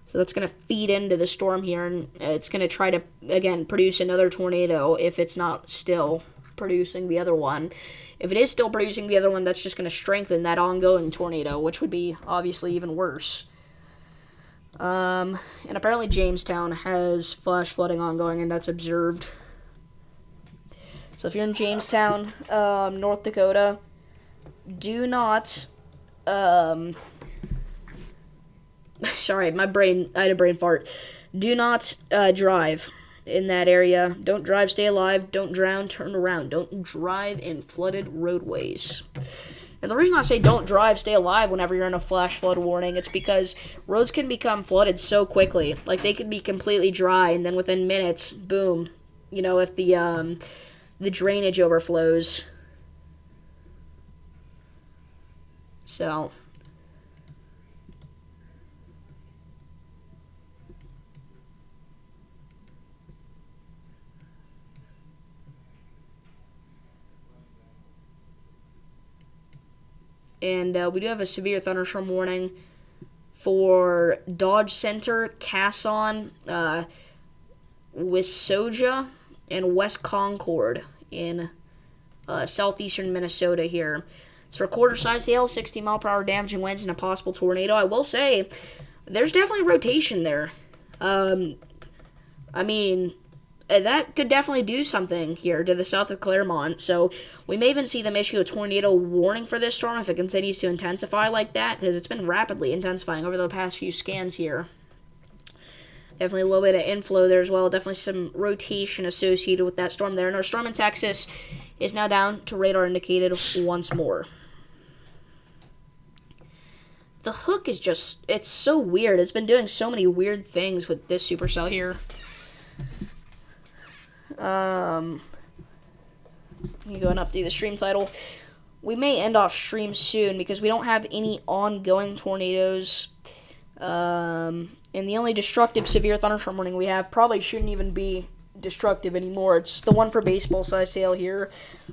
So that's going to feed into the storm here, and it's going to try to, again, produce another tornado if it's not still producing the other one. If it is still producing the other one, that's just going to strengthen that ongoing tornado, which would be obviously even worse. And apparently Jamestown has flash flooding ongoing, and that's observed. So if you're in Jamestown, North Dakota, do not... Sorry, I had a brain fart. Do not drive in that area. Don't drive, stay alive. Don't drown, turn around. Don't drive in flooded roadways. And the reason I say don't drive, stay alive whenever you're in a flash flood warning, it's because roads can become flooded so quickly. Like, they could be completely dry, and then within minutes, boom. You know, if the drainage overflows. So... And we do have a severe thunderstorm warning for Dodge Center, Casson, Wisoja, and West Concord in southeastern Minnesota here. It's for quarter-sized hail, 60 mile per hour damaging winds, and a possible tornado. I will say, there's definitely rotation there. I mean... that could definitely do something here to the south of Claremont. So we may even see them issue a tornado warning for this storm if it continues to intensify like that, because it's been rapidly intensifying over the past few scans here. Definitely a little bit of inflow there as well. Definitely some rotation associated with that storm there. And our storm in Texas is now down to radar indicated once more. The hook is just, it's so weird. It's been doing so many weird things with this supercell here. I'm going up to the stream title. We may end off stream soon because we don't have any ongoing tornadoes. And the only destructive severe thunderstorm warning we have probably shouldn't even be destructive anymore. It's the one for baseball size hail here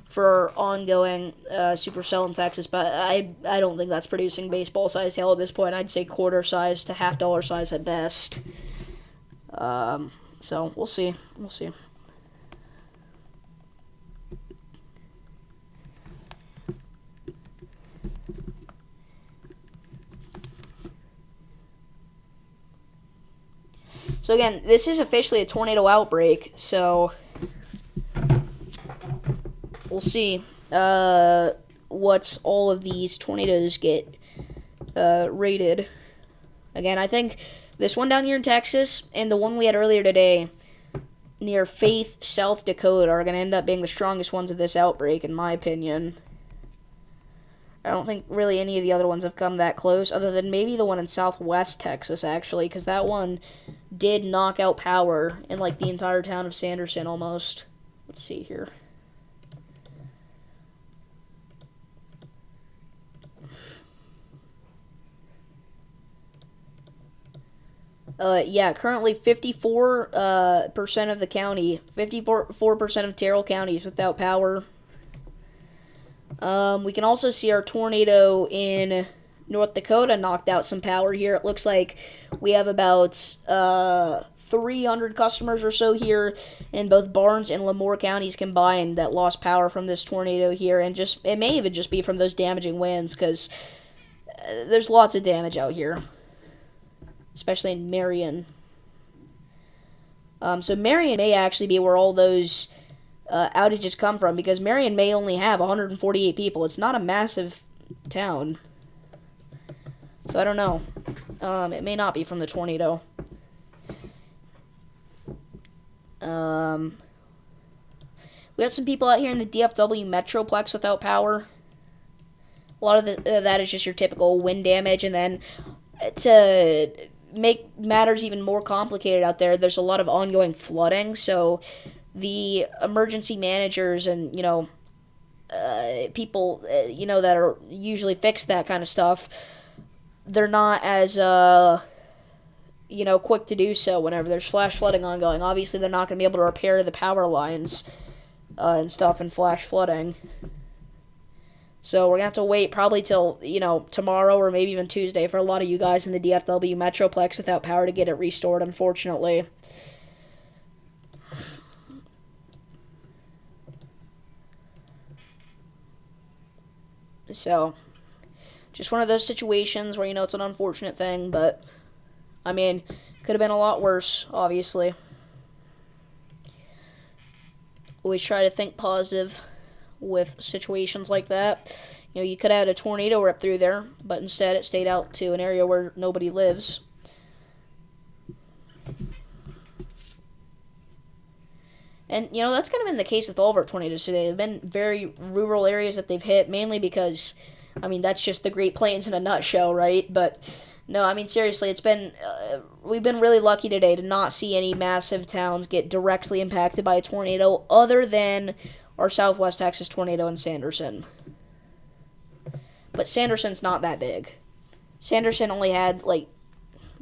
for ongoing supercell in Texas, but I don't think that's producing baseball size hail at this point. I'd say quarter size to $half size at best. So we'll see. We'll see. So again, this is officially a tornado outbreak, so we'll see what all of these tornadoes get rated. Again, I think this one down here in Texas and the one we had earlier today near Faith, South Dakota are going to end up being the strongest ones of this outbreak, in my opinion. I don't think really any of the other ones have come that close, other than maybe the one in Southwest Texas, actually, because that one did knock out power in, like, the entire town of Sanderson, almost. Let's see here. Yeah, currently 54% of the county, 54% of Terrell County is without power. We can also see our tornado in North Dakota knocked out some power here. It looks like we have about 300 customers or so here in both Barnes and Lemoore counties combined that lost power from this tornado here, and just it may even just be from those damaging winds, because there's lots of damage out here, especially in Marion. So Marion may actually be where all those outages come from, because Marion may only have 148 people. It's not a massive town. So I don't know. It may not be from the tornado. We have some people out here in the DFW Metroplex without power. A lot of that is just your typical wind damage, and then to make matters even more complicated out there, there's a lot of ongoing flooding, so the emergency managers and, people, that are usually fix that kind of stuff, they're not as, quick to do so whenever there's flash flooding ongoing. Obviously, they're not going to be able to repair the power lines and stuff in flash flooding. So we're going to have to wait probably till, tomorrow or maybe even Tuesday for a lot of you guys in the DFW Metroplex without power to get it restored, unfortunately. So, just one of those situations where, it's an unfortunate thing, but, could have been a lot worse, obviously. Always try to think positive with situations like that. You could have had a tornado rip through there, but instead it stayed out to an area where nobody lives. And, that's kind of been the case with all of our tornadoes today. They've been very rural areas that they've hit, mainly because, that's just the Great Plains in a nutshell, right? But, no, seriously, it's been, we've been really lucky today to not see any massive towns get directly impacted by a tornado other than our Southwest Texas tornado in Sanderson. But Sanderson's not that big. Sanderson only had,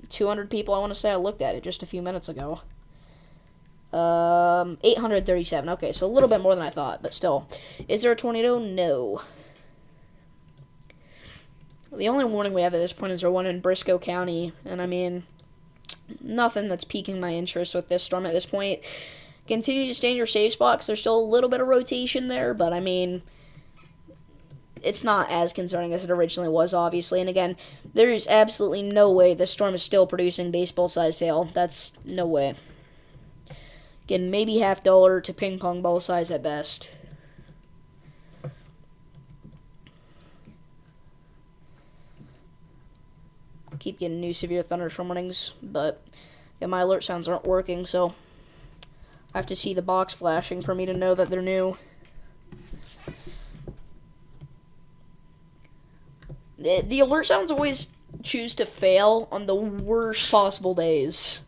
200 people, I want to say. I looked at it just a few minutes ago. 837. Okay, so a little bit more than I thought, but still. Is there a tornado? No. The only warning we have at this point is our one in Briscoe County, and nothing that's piquing my interest with this storm at this point. Continue to stay in your safe spot, because there's still a little bit of rotation there, but it's not as concerning as it originally was, obviously. And again, there is absolutely no way this storm is still producing baseball-sized hail. That's no way. Again, maybe $50 to ping pong ball size at best. Keep getting new severe thunderstorm warnings, but my alert sounds aren't working, so I have to see the box flashing for me to know that they're new. The alert sounds always choose to fail on the worst possible days.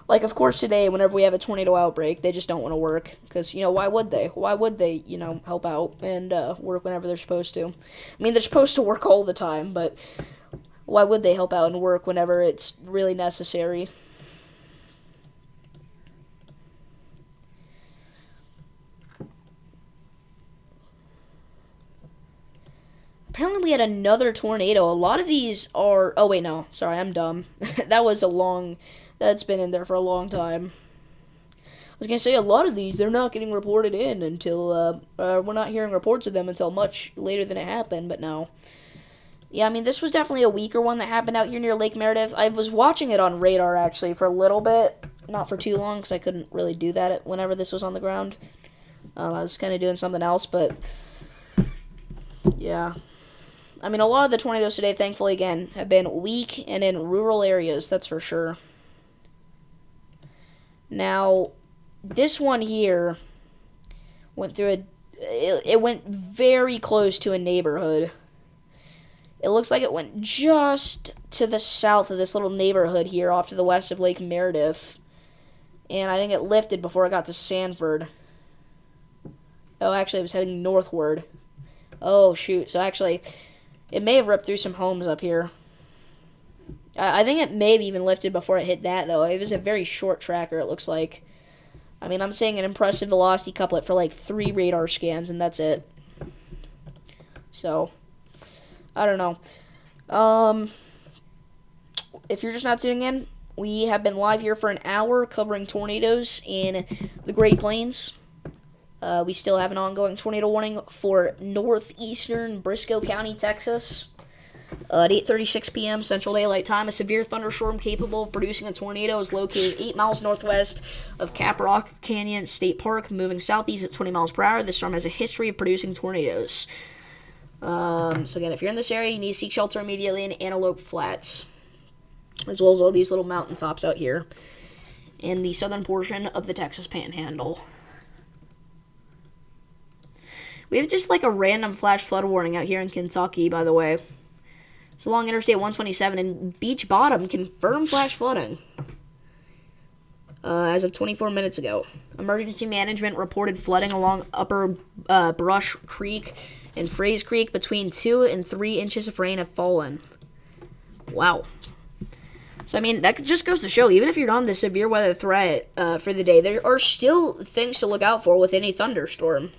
Of course, today, whenever we have a tornado outbreak, they just don't want to work. Because, why would they? Why would they, help out and work whenever they're supposed to? They're supposed to work all the time, but why would they help out and work whenever it's really necessary? Apparently we had another tornado. A lot of these are... Oh, wait, no. Sorry, I'm dumb. That's been in there for a long time. I was going to say, a lot of these, they're not getting reported in until... we're not hearing reports of them until much later than it happened, but no. Yeah, this was definitely a weaker one that happened out here near Lake Meredith. I was watching it on radar, actually, for a little bit. Not for too long, because I couldn't really do that whenever this was on the ground. I was kind of doing something else, but... Yeah. I mean, a lot of the tornadoes today, thankfully, again, have been weak and in rural areas, that's for sure. Now, this one here went through it went very close to a neighborhood. It looks like it went just to the south of this little neighborhood here off to the west of Lake Meredith. And I think it lifted before it got to Sanford. Oh, actually, it was heading northward. Oh, shoot. So, actually, it may have ripped through some homes up here. I think it may have even lifted before it hit that, though. It was a very short tracker, it looks like. I mean, I'm seeing an impressive velocity couplet for like 3 radar scans, and that's it. So, I don't know. If you're just not tuning in, we have been live here for an hour covering tornadoes in the Great Plains. We still have an ongoing tornado warning for northeastern Briscoe County, Texas. At 8:36 p.m. Central Daylight Time, a severe thunderstorm capable of producing a tornado is located 8 miles northwest of Caprock Canyon State Park, moving southeast at 20 miles per hour. This storm has a history of producing tornadoes. So again, if you're in this area, you need to seek shelter immediately in Antelope Flats, as well as all these little mountaintops out here in the southern portion of the Texas Panhandle. We have just like a random flash flood warning out here in Kentucky, by the way. It's along Interstate 127, and Beach Bottom confirmed flash flooding as of 24 minutes ago. Emergency management reported flooding along Upper Brush Creek and Fraze Creek. Between 2 and 3 inches of rain have fallen. Wow. So, I mean, that just goes to show, even if you're on the severe weather threat for the day, there are still things to look out for with any thunderstorm.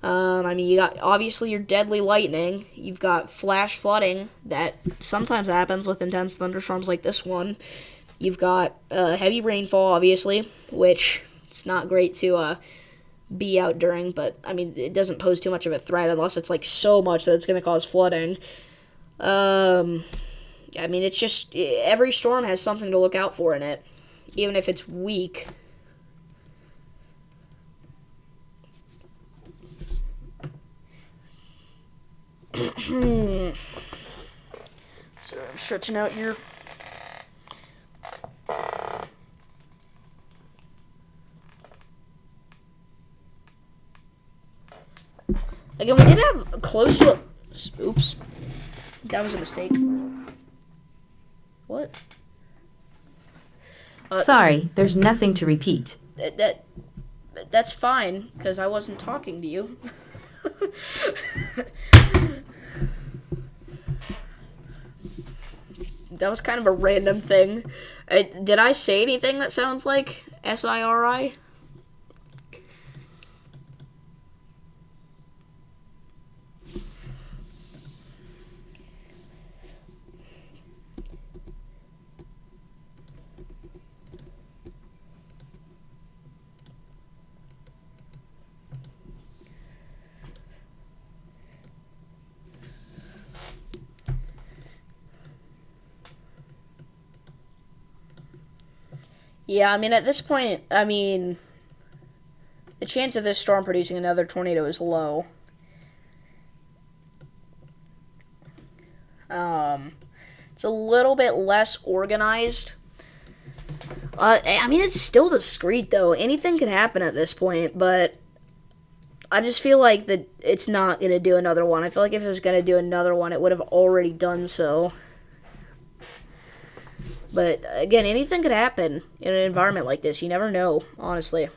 I mean, you got, obviously, your deadly lightning. You've got flash flooding that sometimes happens with intense thunderstorms like this one. You've got heavy rainfall, obviously, which it's not great to be out during, but, I mean, it doesn't pose too much of a threat unless it's, like, so much that it's going to cause flooding. I mean, it's just, every storm has something to look out for in it, even if it's weak. So I'm stretching out here. Again, we did have close to a... Oops. That was a mistake. What? Sorry, there's nothing to repeat. That's fine, because I wasn't talking to you. That was kind of a random thing. Did I say anything that sounds like SIRI? Yeah, I mean, at this point, I mean, the chance of this storm producing another tornado is low. It's a little bit less organized. I mean, it's still discreet, though. Anything could happen at this point, but I just feel like that it's not going to do another one. I feel like if it was going to do another one, it would have already done so. But, again, anything could happen in an environment like this. You never know, honestly.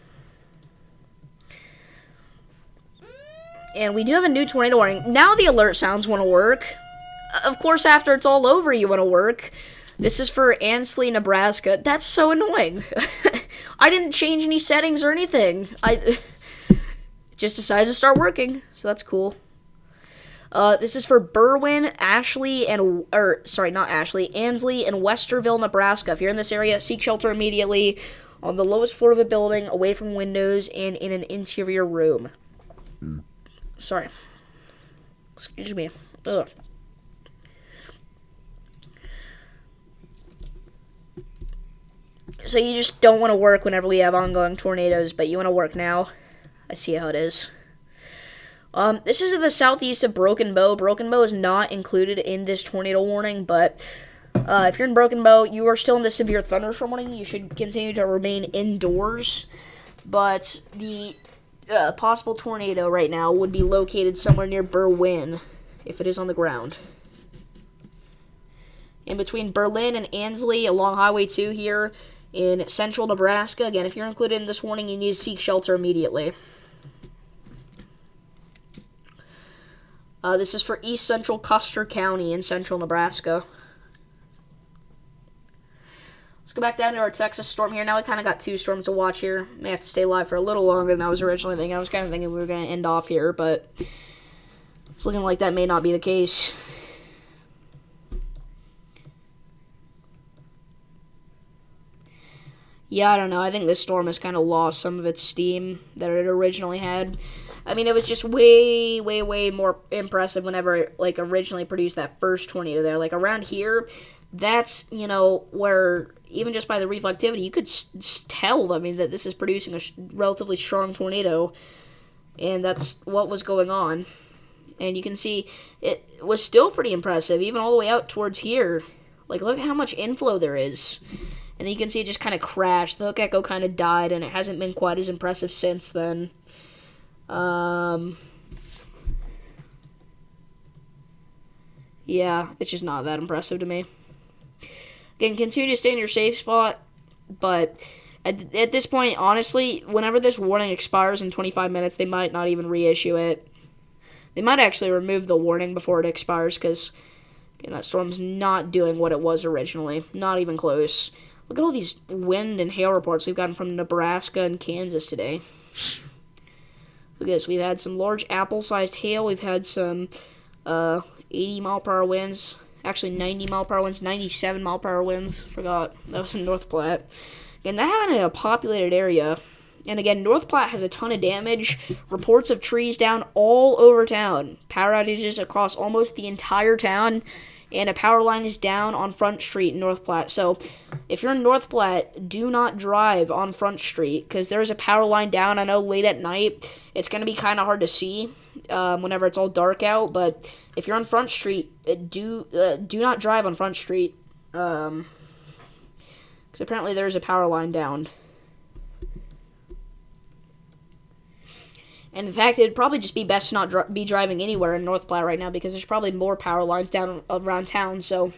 And we do have a new tornado warning. Now the alert sounds want to work. Of course, after it's all over, you want to work. This is for Ansley, Nebraska. That's so annoying. I didn't change any settings or anything. I just decided to start working, so that's cool. This is for Berwyn, Ansley, and Ansley and Westerville, Nebraska. If you're in this area, seek shelter immediately on the lowest floor of the building, away from windows, and in an interior room. Sorry. Excuse me. Ugh. So you just don't want to work whenever we have ongoing tornadoes, but you want to work now? I see how it is. This is in the southeast of Broken Bow. Broken Bow is not included in this tornado warning, but if you're in Broken Bow, you are still in the severe thunderstorm warning. You should continue to remain indoors. But the possible tornado right now would be located somewhere near Berwyn, if it is on the ground. In between Berlin and Ansley along Highway 2 here in central Nebraska. Again, if you're included in this warning, you need to seek shelter immediately. This is for east central Custer County in central Nebraska. Let's go back down to our Texas storm here. Now we kind of got two storms to watch here. May have to stay live for a little longer than I was originally thinking. I was kind of thinking we were going to end off here, but it's looking like that may not be the case. Yeah, I don't know. I think this storm has kind of lost some of its steam that it originally had. I mean, it was just way, way, way more impressive whenever it, like, originally produced that first tornado there. Like, around here, that's, you know, where, even just by the reflectivity, you could tell, I mean, that this is producing a relatively strong tornado. And that's what was going on. And you can see, it was still pretty impressive, even all the way out towards here. Like, look at how much inflow there is. And then you can see it just kind of crashed. The hook echo kind of died, and it hasn't been quite as impressive since then. Yeah, it's just not that impressive to me. Again, continue to stay in your safe spot, but at this point, honestly, whenever this warning expires in 25 minutes, they might not even reissue it. They might actually remove the warning before it expires, because that storm's not doing what it was originally. Not even close. Look at all these wind and hail reports we've gotten from Nebraska and Kansas today. Look at this. We've had some large apple-sized hail. We've had some 80-mile-per-hour winds. Actually, 90-mile-per-hour winds. 97-mile-per-hour winds. Forgot. That was in North Platte. And that happened in a populated area. And again, North Platte has a ton of damage. Reports of trees down all over town. Power outages across almost the entire town. And a power line is down on Front Street in North Platte. So, if you're in North Platte, do not drive on Front Street, because there's a power line down. I know late at night, it's going to be kind of hard to see whenever it's all dark out, but if you're on Front Street, do not drive on Front Street, because apparently there's a power line down. And in fact, it'd probably just be best to not be driving anywhere in North Platte right now, because there's probably more power lines down around town. So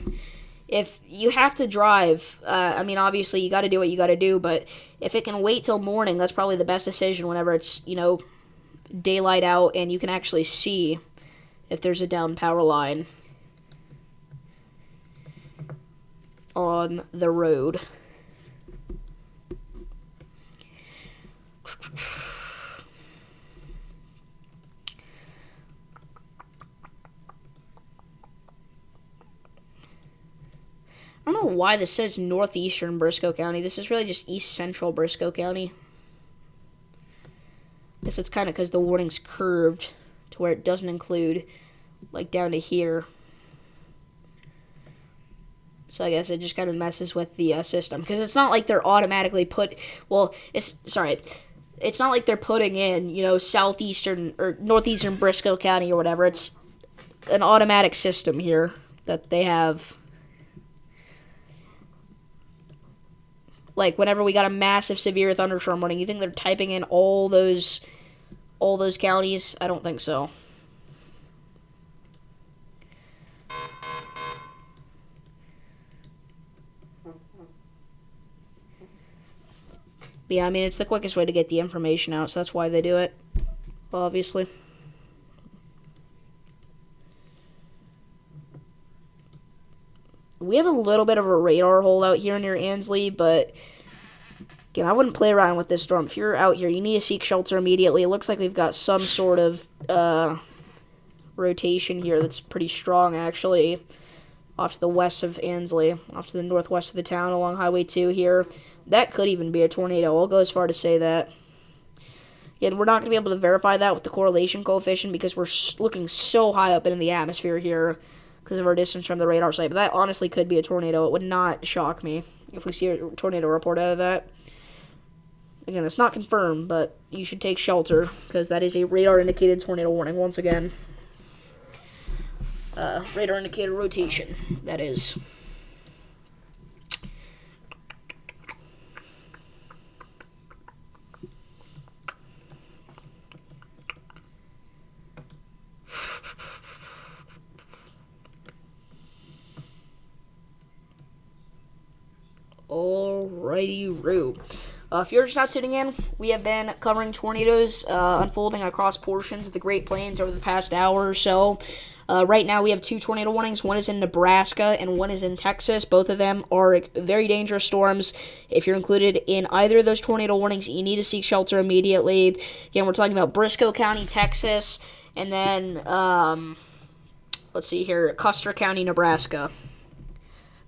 if you have to drive, I mean, obviously you got to do what you got to do, but if it can wait till morning, that's probably the best decision whenever it's, you know, daylight out and you can actually see if there's a down power line on the road. I don't know why this says northeastern Briscoe County. This is really just east central Briscoe County. I guess it's kind of because the warning's curved to where it doesn't include, like, down to here. So I guess it just kind of messes with the system. Because it's not like they're automatically it's not like they're putting in, you know, southeastern or northeastern Briscoe County or whatever. It's an automatic system here that they have. Like, whenever we got a massive severe thunderstorm warning, you think they're typing in all those counties? I don't think so. But yeah, I mean, it's the quickest way to get the information out, so that's why they do it, obviously. We have a little bit of a radar hole out here near Ansley, but again, I wouldn't play around with this storm. If you're out here, you need to seek shelter immediately. It looks like we've got some sort of rotation here that's pretty strong, actually, off to the west of Ansley, off to the northwest of the town along Highway 2 here. That could even be a tornado. I'll go as far to say that. Again, we're not going to be able to verify that with the correlation coefficient because we're looking so high up in the atmosphere here because of our distance from the radar site. But that honestly could be a tornado. It would not shock me if we see a tornado report out of that. Again, that's not confirmed, but you should take shelter, because that is a radar-indicated tornado warning once again. Radar-indicated rotation, that is. Alrighty-roo. If you're just not tuning in, we have been covering tornadoes unfolding across portions of the Great Plains over the past hour or so. Right now, we have 2 tornado warnings. One is in Nebraska and one is in Texas. Both of them are very dangerous storms. If you're included in either of those tornado warnings, you need to seek shelter immediately. Again, we're talking about Briscoe County, Texas, and then, let's see here, Custer County, Nebraska,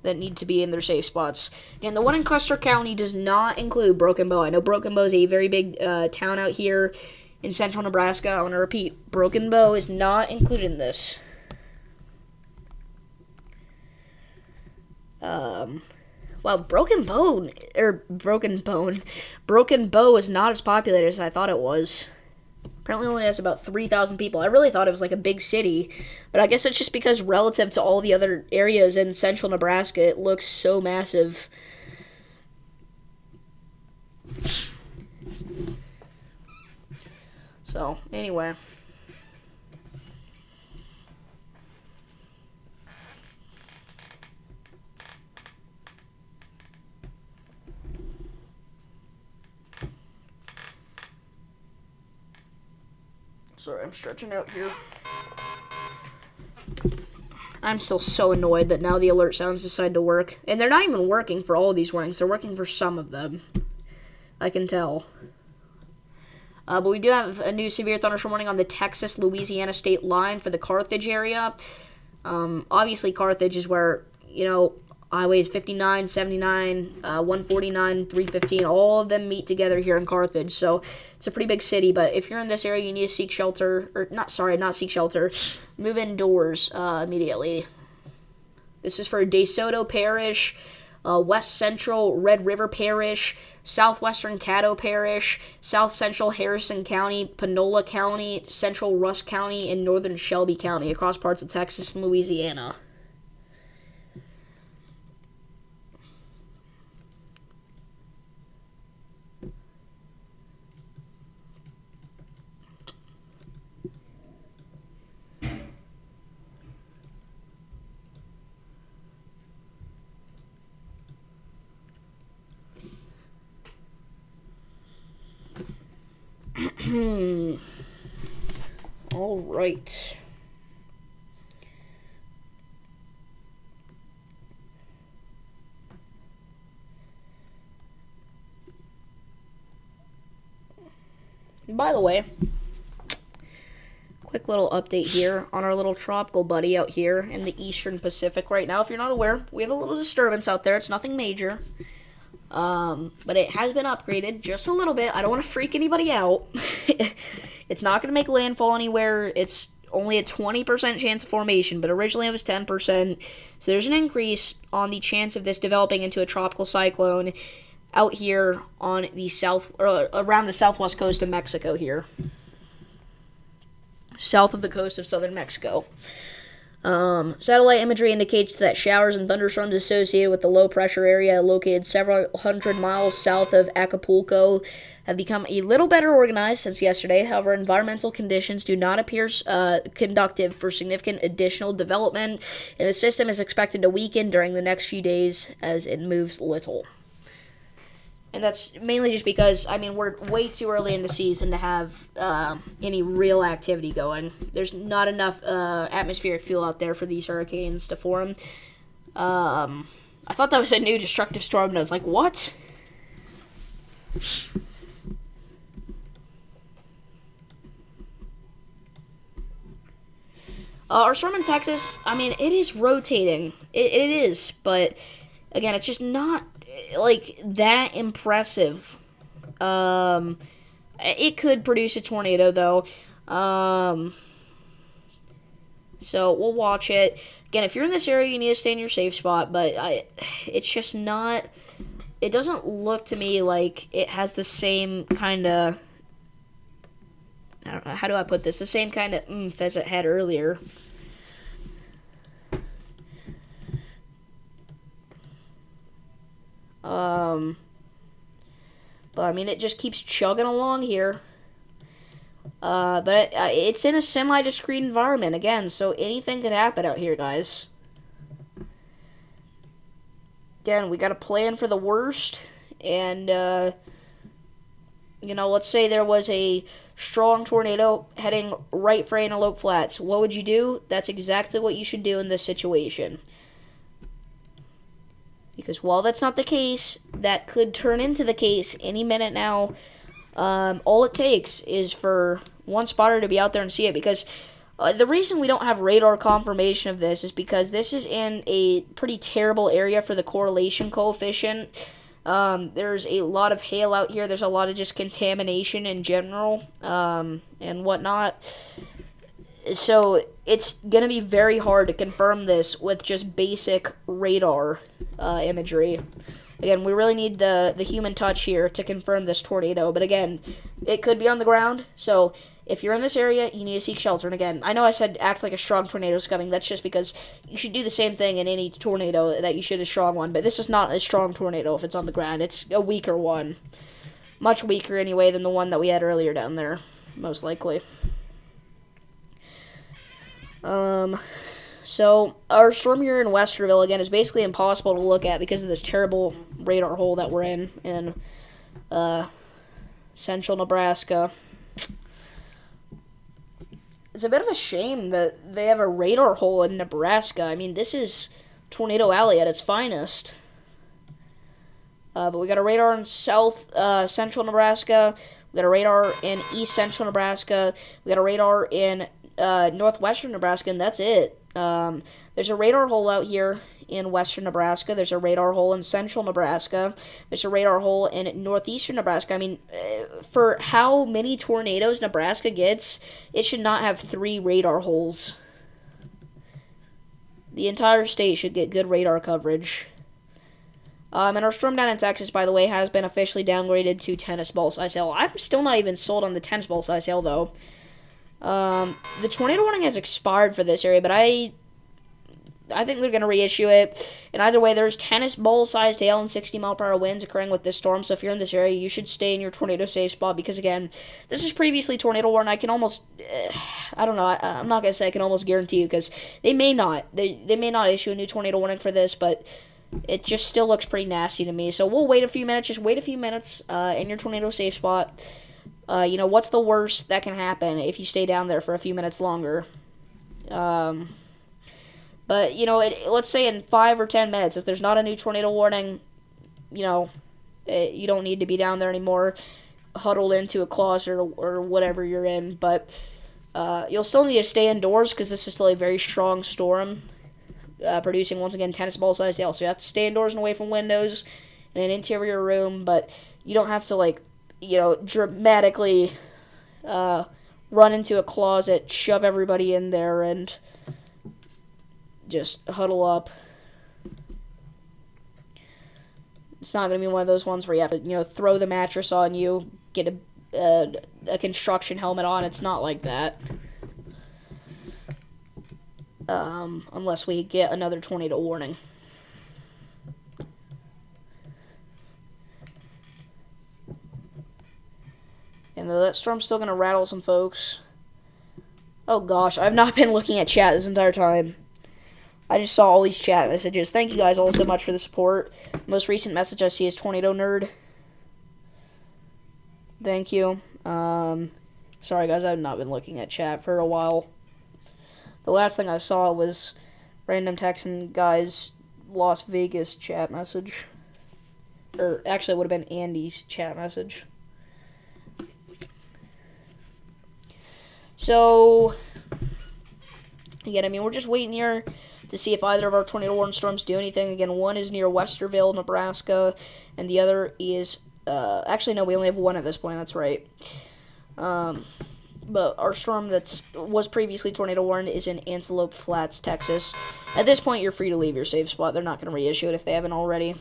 that need to be in their safe spots. And the one in Custer County does not include Broken Bow. I know Broken Bow is a very big town out here in central Nebraska. I want to repeat, Broken Bow is not included in this. Well, Broken Bow is not as populated as I thought it was. Apparently only has about 3,000 people. I really thought it was like a big city, but I guess it's just because relative to all the other areas in central Nebraska, it looks so massive. So, anyway. Sorry, I'm stretching out here. I'm still so annoyed that now the alert sounds decide to work. And they're not even working for all of these warnings. They're working for some of them. I can tell. But we do have a new severe thunderstorm warning on the Texas-Louisiana state line for the Carthage area. Obviously, Carthage is where, highways 59, 79, 149, 315, all of them meet together here in Carthage. So it's a pretty big city, but if you're in this area, you need to seek shelter, not seek shelter, move indoors immediately. This is for DeSoto Parish, West Central Red River Parish, Southwestern Caddo Parish, South Central Harrison County, Panola County, Central Rusk County, and Northern Shelby County across parts of Texas and Louisiana. All right. By the way, quick little update here on our little tropical buddy out here in the eastern Pacific right now. If you're not aware, we have a little disturbance out there. It's nothing major. But it has been upgraded just a little bit. I don't want to freak anybody out. It's not going to make landfall anywhere. It's only a 20% chance of formation, but originally it was 10%. So there's an increase on the chance of this developing into a tropical cyclone out here on the around the southwest coast of Mexico here. South of the coast of southern Mexico. Satellite imagery indicates that showers and thunderstorms associated with the low-pressure area located several hundred miles south of Acapulco have become a little better organized since yesterday. However, environmental conditions do not appear conducive for significant additional development, and the system is expected to weaken during the next few days as it moves little. And that's mainly just because, we're way too early in the season to have any real activity going. There's not enough atmospheric fuel out there for these hurricanes to form. I thought that was a new destructive storm, and I was like, what? Our storm in Texas, it is rotating. It is, but again, it's just not that impressive. It could produce a tornado though. So we'll watch it. Again, if you're in this area, you need to stay in your safe spot, but it's just not it doesn't look to me like it has the same kind of, I don't know, how do I put this? The same kind of oomph as it had earlier. But I mean, it just keeps chugging along here. But it's in a semi-discrete environment again, so anything could happen out here, guys. Again, we got to plan for the worst, and you know, let's say there was a strong tornado heading right for Antelope Flats. What would you do? That's exactly what you should do in this situation. Because while that's not the case, that could turn into the case any minute now. All it takes is for one spotter to be out there and see it. Because the reason we don't have radar confirmation of this is because this is in a pretty terrible area for the correlation coefficient. There's a lot of hail out here. There's a lot of just contamination in general, and whatnot. So it's going to be very hard to confirm this with just basic radar imagery. Again, we really need the human touch here to confirm this tornado. But again, it could be on the ground. So if you're in this area, you need to seek shelter. And again, I know I said act like a strong tornado is coming. That's just because you should do the same thing in any tornado that you should a strong one. But this is not a strong tornado if it's on the ground. It's a weaker one. Much weaker anyway than the one that we had earlier down there, most likely. So our storm here in Westerville, again, is basically impossible to look at because of this terrible radar hole that we're in central Nebraska. It's a bit of a shame that they have a radar hole in Nebraska. I mean, this is Tornado Alley at its finest. But we got a radar in central Nebraska. We got a radar in east central Nebraska. We got a radar in northwestern Nebraska, and that's it. There's a radar hole out here in western Nebraska. There's a radar hole in central Nebraska. There's a radar hole in northeastern Nebraska. I mean, for how many tornadoes Nebraska gets, it should not have 3 radar holes. The entire state should get good radar coverage. And our storm down in Texas, by the way, has been officially downgraded to tennis ball size hail. I'm still not even sold on the tennis ball size hail, though. The tornado warning has expired for this area, but I think they're going to reissue it. And either way, there's tennis ball-sized hail and 60-mile-per-hour winds occurring with this storm. So if you're in this area, you should stay in your tornado-safe spot because, again, this is previously tornado warning. I can almost, I don't know, I'm not going to say I can almost guarantee you because they may not. They may not issue a new tornado warning for this, but it just still looks pretty nasty to me. So we'll wait a few minutes. Just wait a few minutes in your tornado-safe spot. You know, what's the worst that can happen if you stay down there for a few minutes longer? But, you know, let's say in 5 or 10 minutes, if there's not a new tornado warning, you know, you don't need to be down there anymore, huddled into a closet or whatever you're in. But you'll still need to stay indoors because this is still a very strong storm, producing, once again, tennis ball-sized hail. So you have to stay indoors and away from windows in an interior room, but you don't have to, like, you know, dramatically run into a closet, shove everybody in there, and just huddle up. It's not going to be one of those ones where you have to, you know, throw the mattress on you, get a construction helmet on. It's not like that. Unless we get another tornado warning. And that storm's still going to rattle some folks. Oh gosh, I've not been looking at chat this entire time. I just saw all these chat messages. Thank you guys all so much for the support. The most recent message I see is Tornado Nerd. Thank you. Sorry guys, I've not been looking at chat for a while. The last thing I saw was random Texan guy's Las Vegas chat message. Or actually it would have been Andy's chat message. So, again, I mean, we're just waiting here to see if either of our tornado warning storms do anything. Again, one is near Westerville, Nebraska, and the other is, actually, no, we only have one at this point, that's right. But our storm that was previously tornado warned is in Antelope Flats, Texas. At this point, you're free to leave your safe spot. They're not going to reissue it if they haven't already.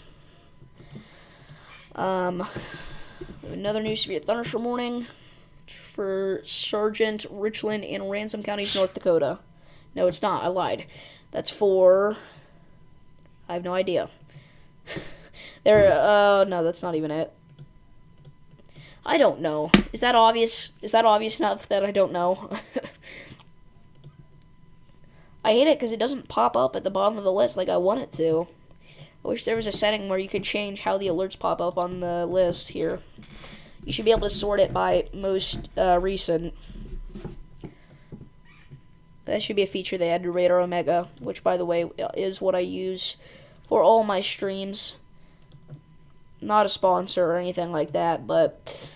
Another new severe thunderstorm warning for Sargent, Richland, and Ransom counties, North Dakota. No, it's not. I lied. That's for... I have no idea. No, that's not even it. I don't know. Is that obvious? Is that obvious enough that I don't know? I hate it because it doesn't pop up at the bottom of the list like I want it to. I wish there was a setting where you could change how the alerts pop up on the list here. You should be able to sort it by most recent. That should be a feature they added to Radar Omega, which, by the way, is what I use for all my streams. Not a sponsor or anything like that, but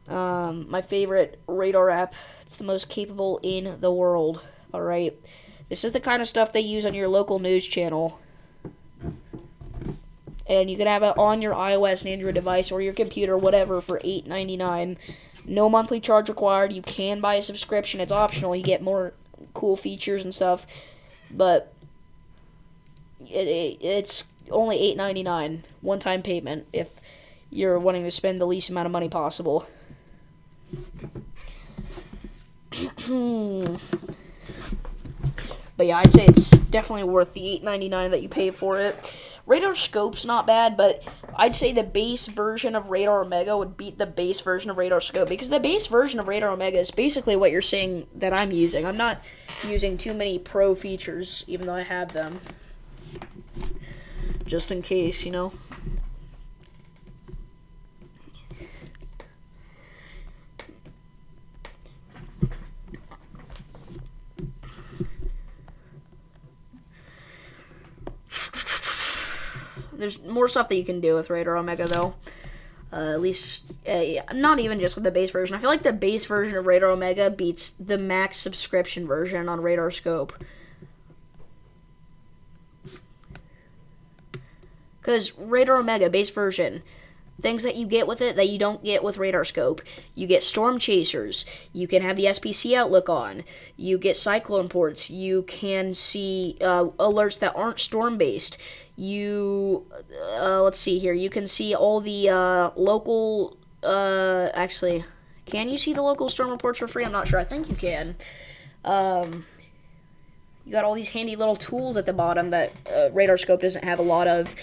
my favorite radar app. It's the most capable in the world. Alright. This is the kind of stuff they use on your local news channel. And you can have it on your iOS and Android device or your computer, whatever, for $8.99. No monthly charge required. You can buy a subscription. It's optional. You get more cool features and stuff. But it's only $8.99. One-time payment if you're wanting to spend the least amount of money possible. But yeah, I'd say it's definitely worth the $8.99 that you pay for it. Radar Scope's not bad, but I'd say the base version of Radar Omega would beat the base version of Radar Scope, because the base version of Radar Omega is basically what you're seeing that I'm using. I'm not using too many pro features, even though I have them. Just in case, you know. There's more stuff that you can do with Radar Omega, though. At least, not even just with the base version. I feel like the base version of Radar Omega beats the max subscription version on Radar Scope. Because Radar Omega, base version, things that you get with it that you don't get with Radar Scope. You get storm chasers. You can have the SPC outlook on. You get cyclone ports. You can see alerts that aren't storm-based. Let's see here. You can see all the local, actually, can you see the local storm reports for free? I'm not sure. I think you can. You got all these handy little tools at the bottom that Radar Scope doesn't have a lot of.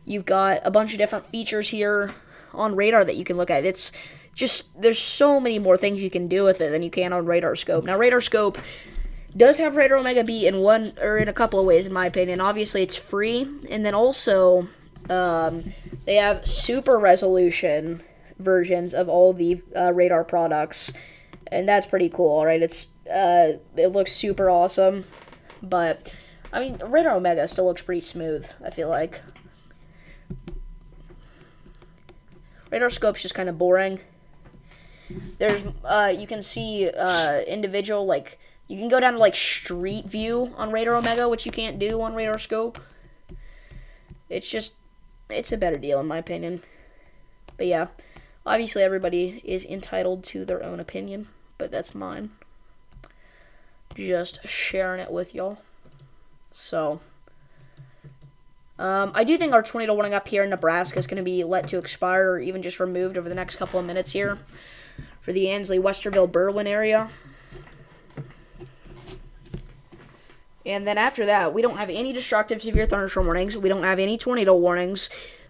You've got a bunch of different features here on Radar that you can look at. It's just, there's so many more things you can do with it than you can on Radar Scope. Now, Radar Scope does have Radar Omega beat in a couple of ways, in my opinion. Obviously, it's free, and then also they have super resolution versions of all the radar products, and that's pretty cool. All right, it looks super awesome, but I mean, Radar Omega still looks pretty smooth, I feel like. Radar Scope's just kind of boring. There's you can see individual, like, you can go down to like street view on Radar Omega, which you can't do on Radar Scope. It's a better deal in my opinion. But yeah, obviously everybody is entitled to their own opinion, but that's mine. Just sharing it with y'all. So, I do think our tornado warning up here in Nebraska is going to be let to expire or even just removed over the next couple of minutes here for the Ansley, Westerville, Berwyn area. And then after that, we don't have any destructive severe thunderstorm warnings. We don't have any tornado warnings.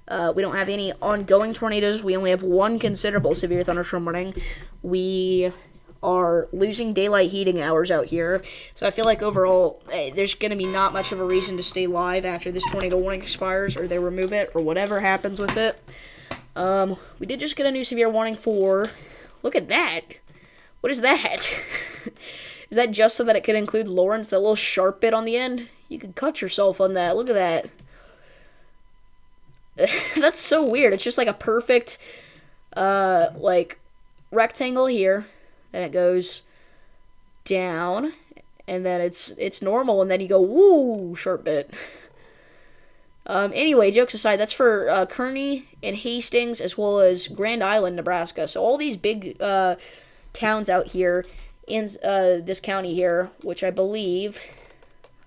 We don't have any ongoing tornadoes. We only have one considerable severe thunderstorm warning. We are losing daylight heating hours out here. So I feel like overall, there's going to be not much of a reason to stay live after this tornado warning expires, or they remove it, or whatever happens with it. We did just get a new severe warning for... Look at that. What is that? Is that just so that it could include Lawrence, that little sharp bit on the end? You could cut yourself on that. Look at that. That's so weird. It's just like a perfect, like, rectangle here. Then it goes down, and then it's normal, and then you go, woo, sharp bit. Anyway, jokes aside, that's for Kearney and Hastings, as well as Grand Island, Nebraska. So all these big towns out here in this county here, which I believe...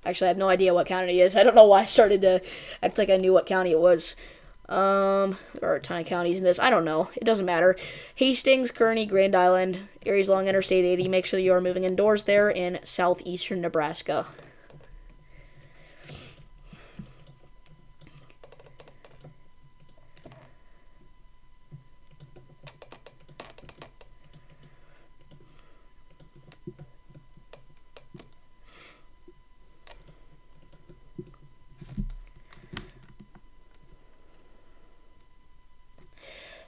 Actually, I have no idea what county it is. I don't know why I started to act like I knew what county it was. There are a ton of counties in this. I don't know. It doesn't matter. Hastings, Kearney, Grand Island, areas along Interstate 80. Make sure that you are moving indoors there in southeastern Nebraska.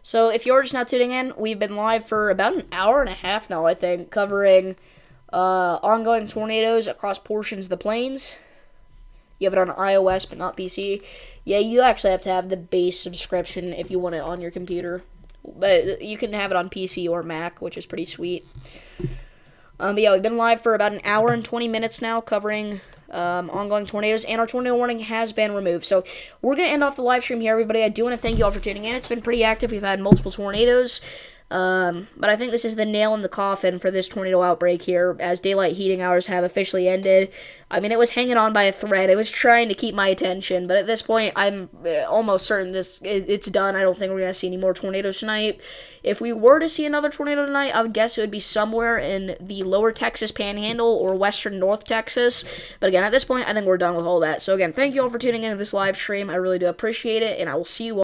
So if you're just not tuning in, we've been live for about an hour and a half now, I think, covering ongoing tornadoes across portions of the plains. You have it on iOS, but not PC. Yeah, you actually have to have the base subscription if you want it on your computer. But you can have it on PC or Mac, which is pretty sweet. But yeah, we've been live for about an hour and 20 minutes now, covering ongoing tornadoes, and our tornado warning has been removed. So we're going to end off the live stream here, everybody. I do want to thank you all for tuning in. It's been pretty active. We've had multiple tornadoes. But I think this is the nail in the coffin for this tornado outbreak here, as daylight heating hours have officially ended. I mean, it was hanging on by a thread. It was trying to keep my attention, but at this point, I'm almost certain it's done. I don't think we're going to see any more tornadoes tonight. If we were to see another tornado tonight, I would guess it would be somewhere in the lower Texas panhandle or western North Texas. But again, at this point, I think we're done with all that. So again, thank you all for tuning into this live stream. I really do appreciate it, and I will see you all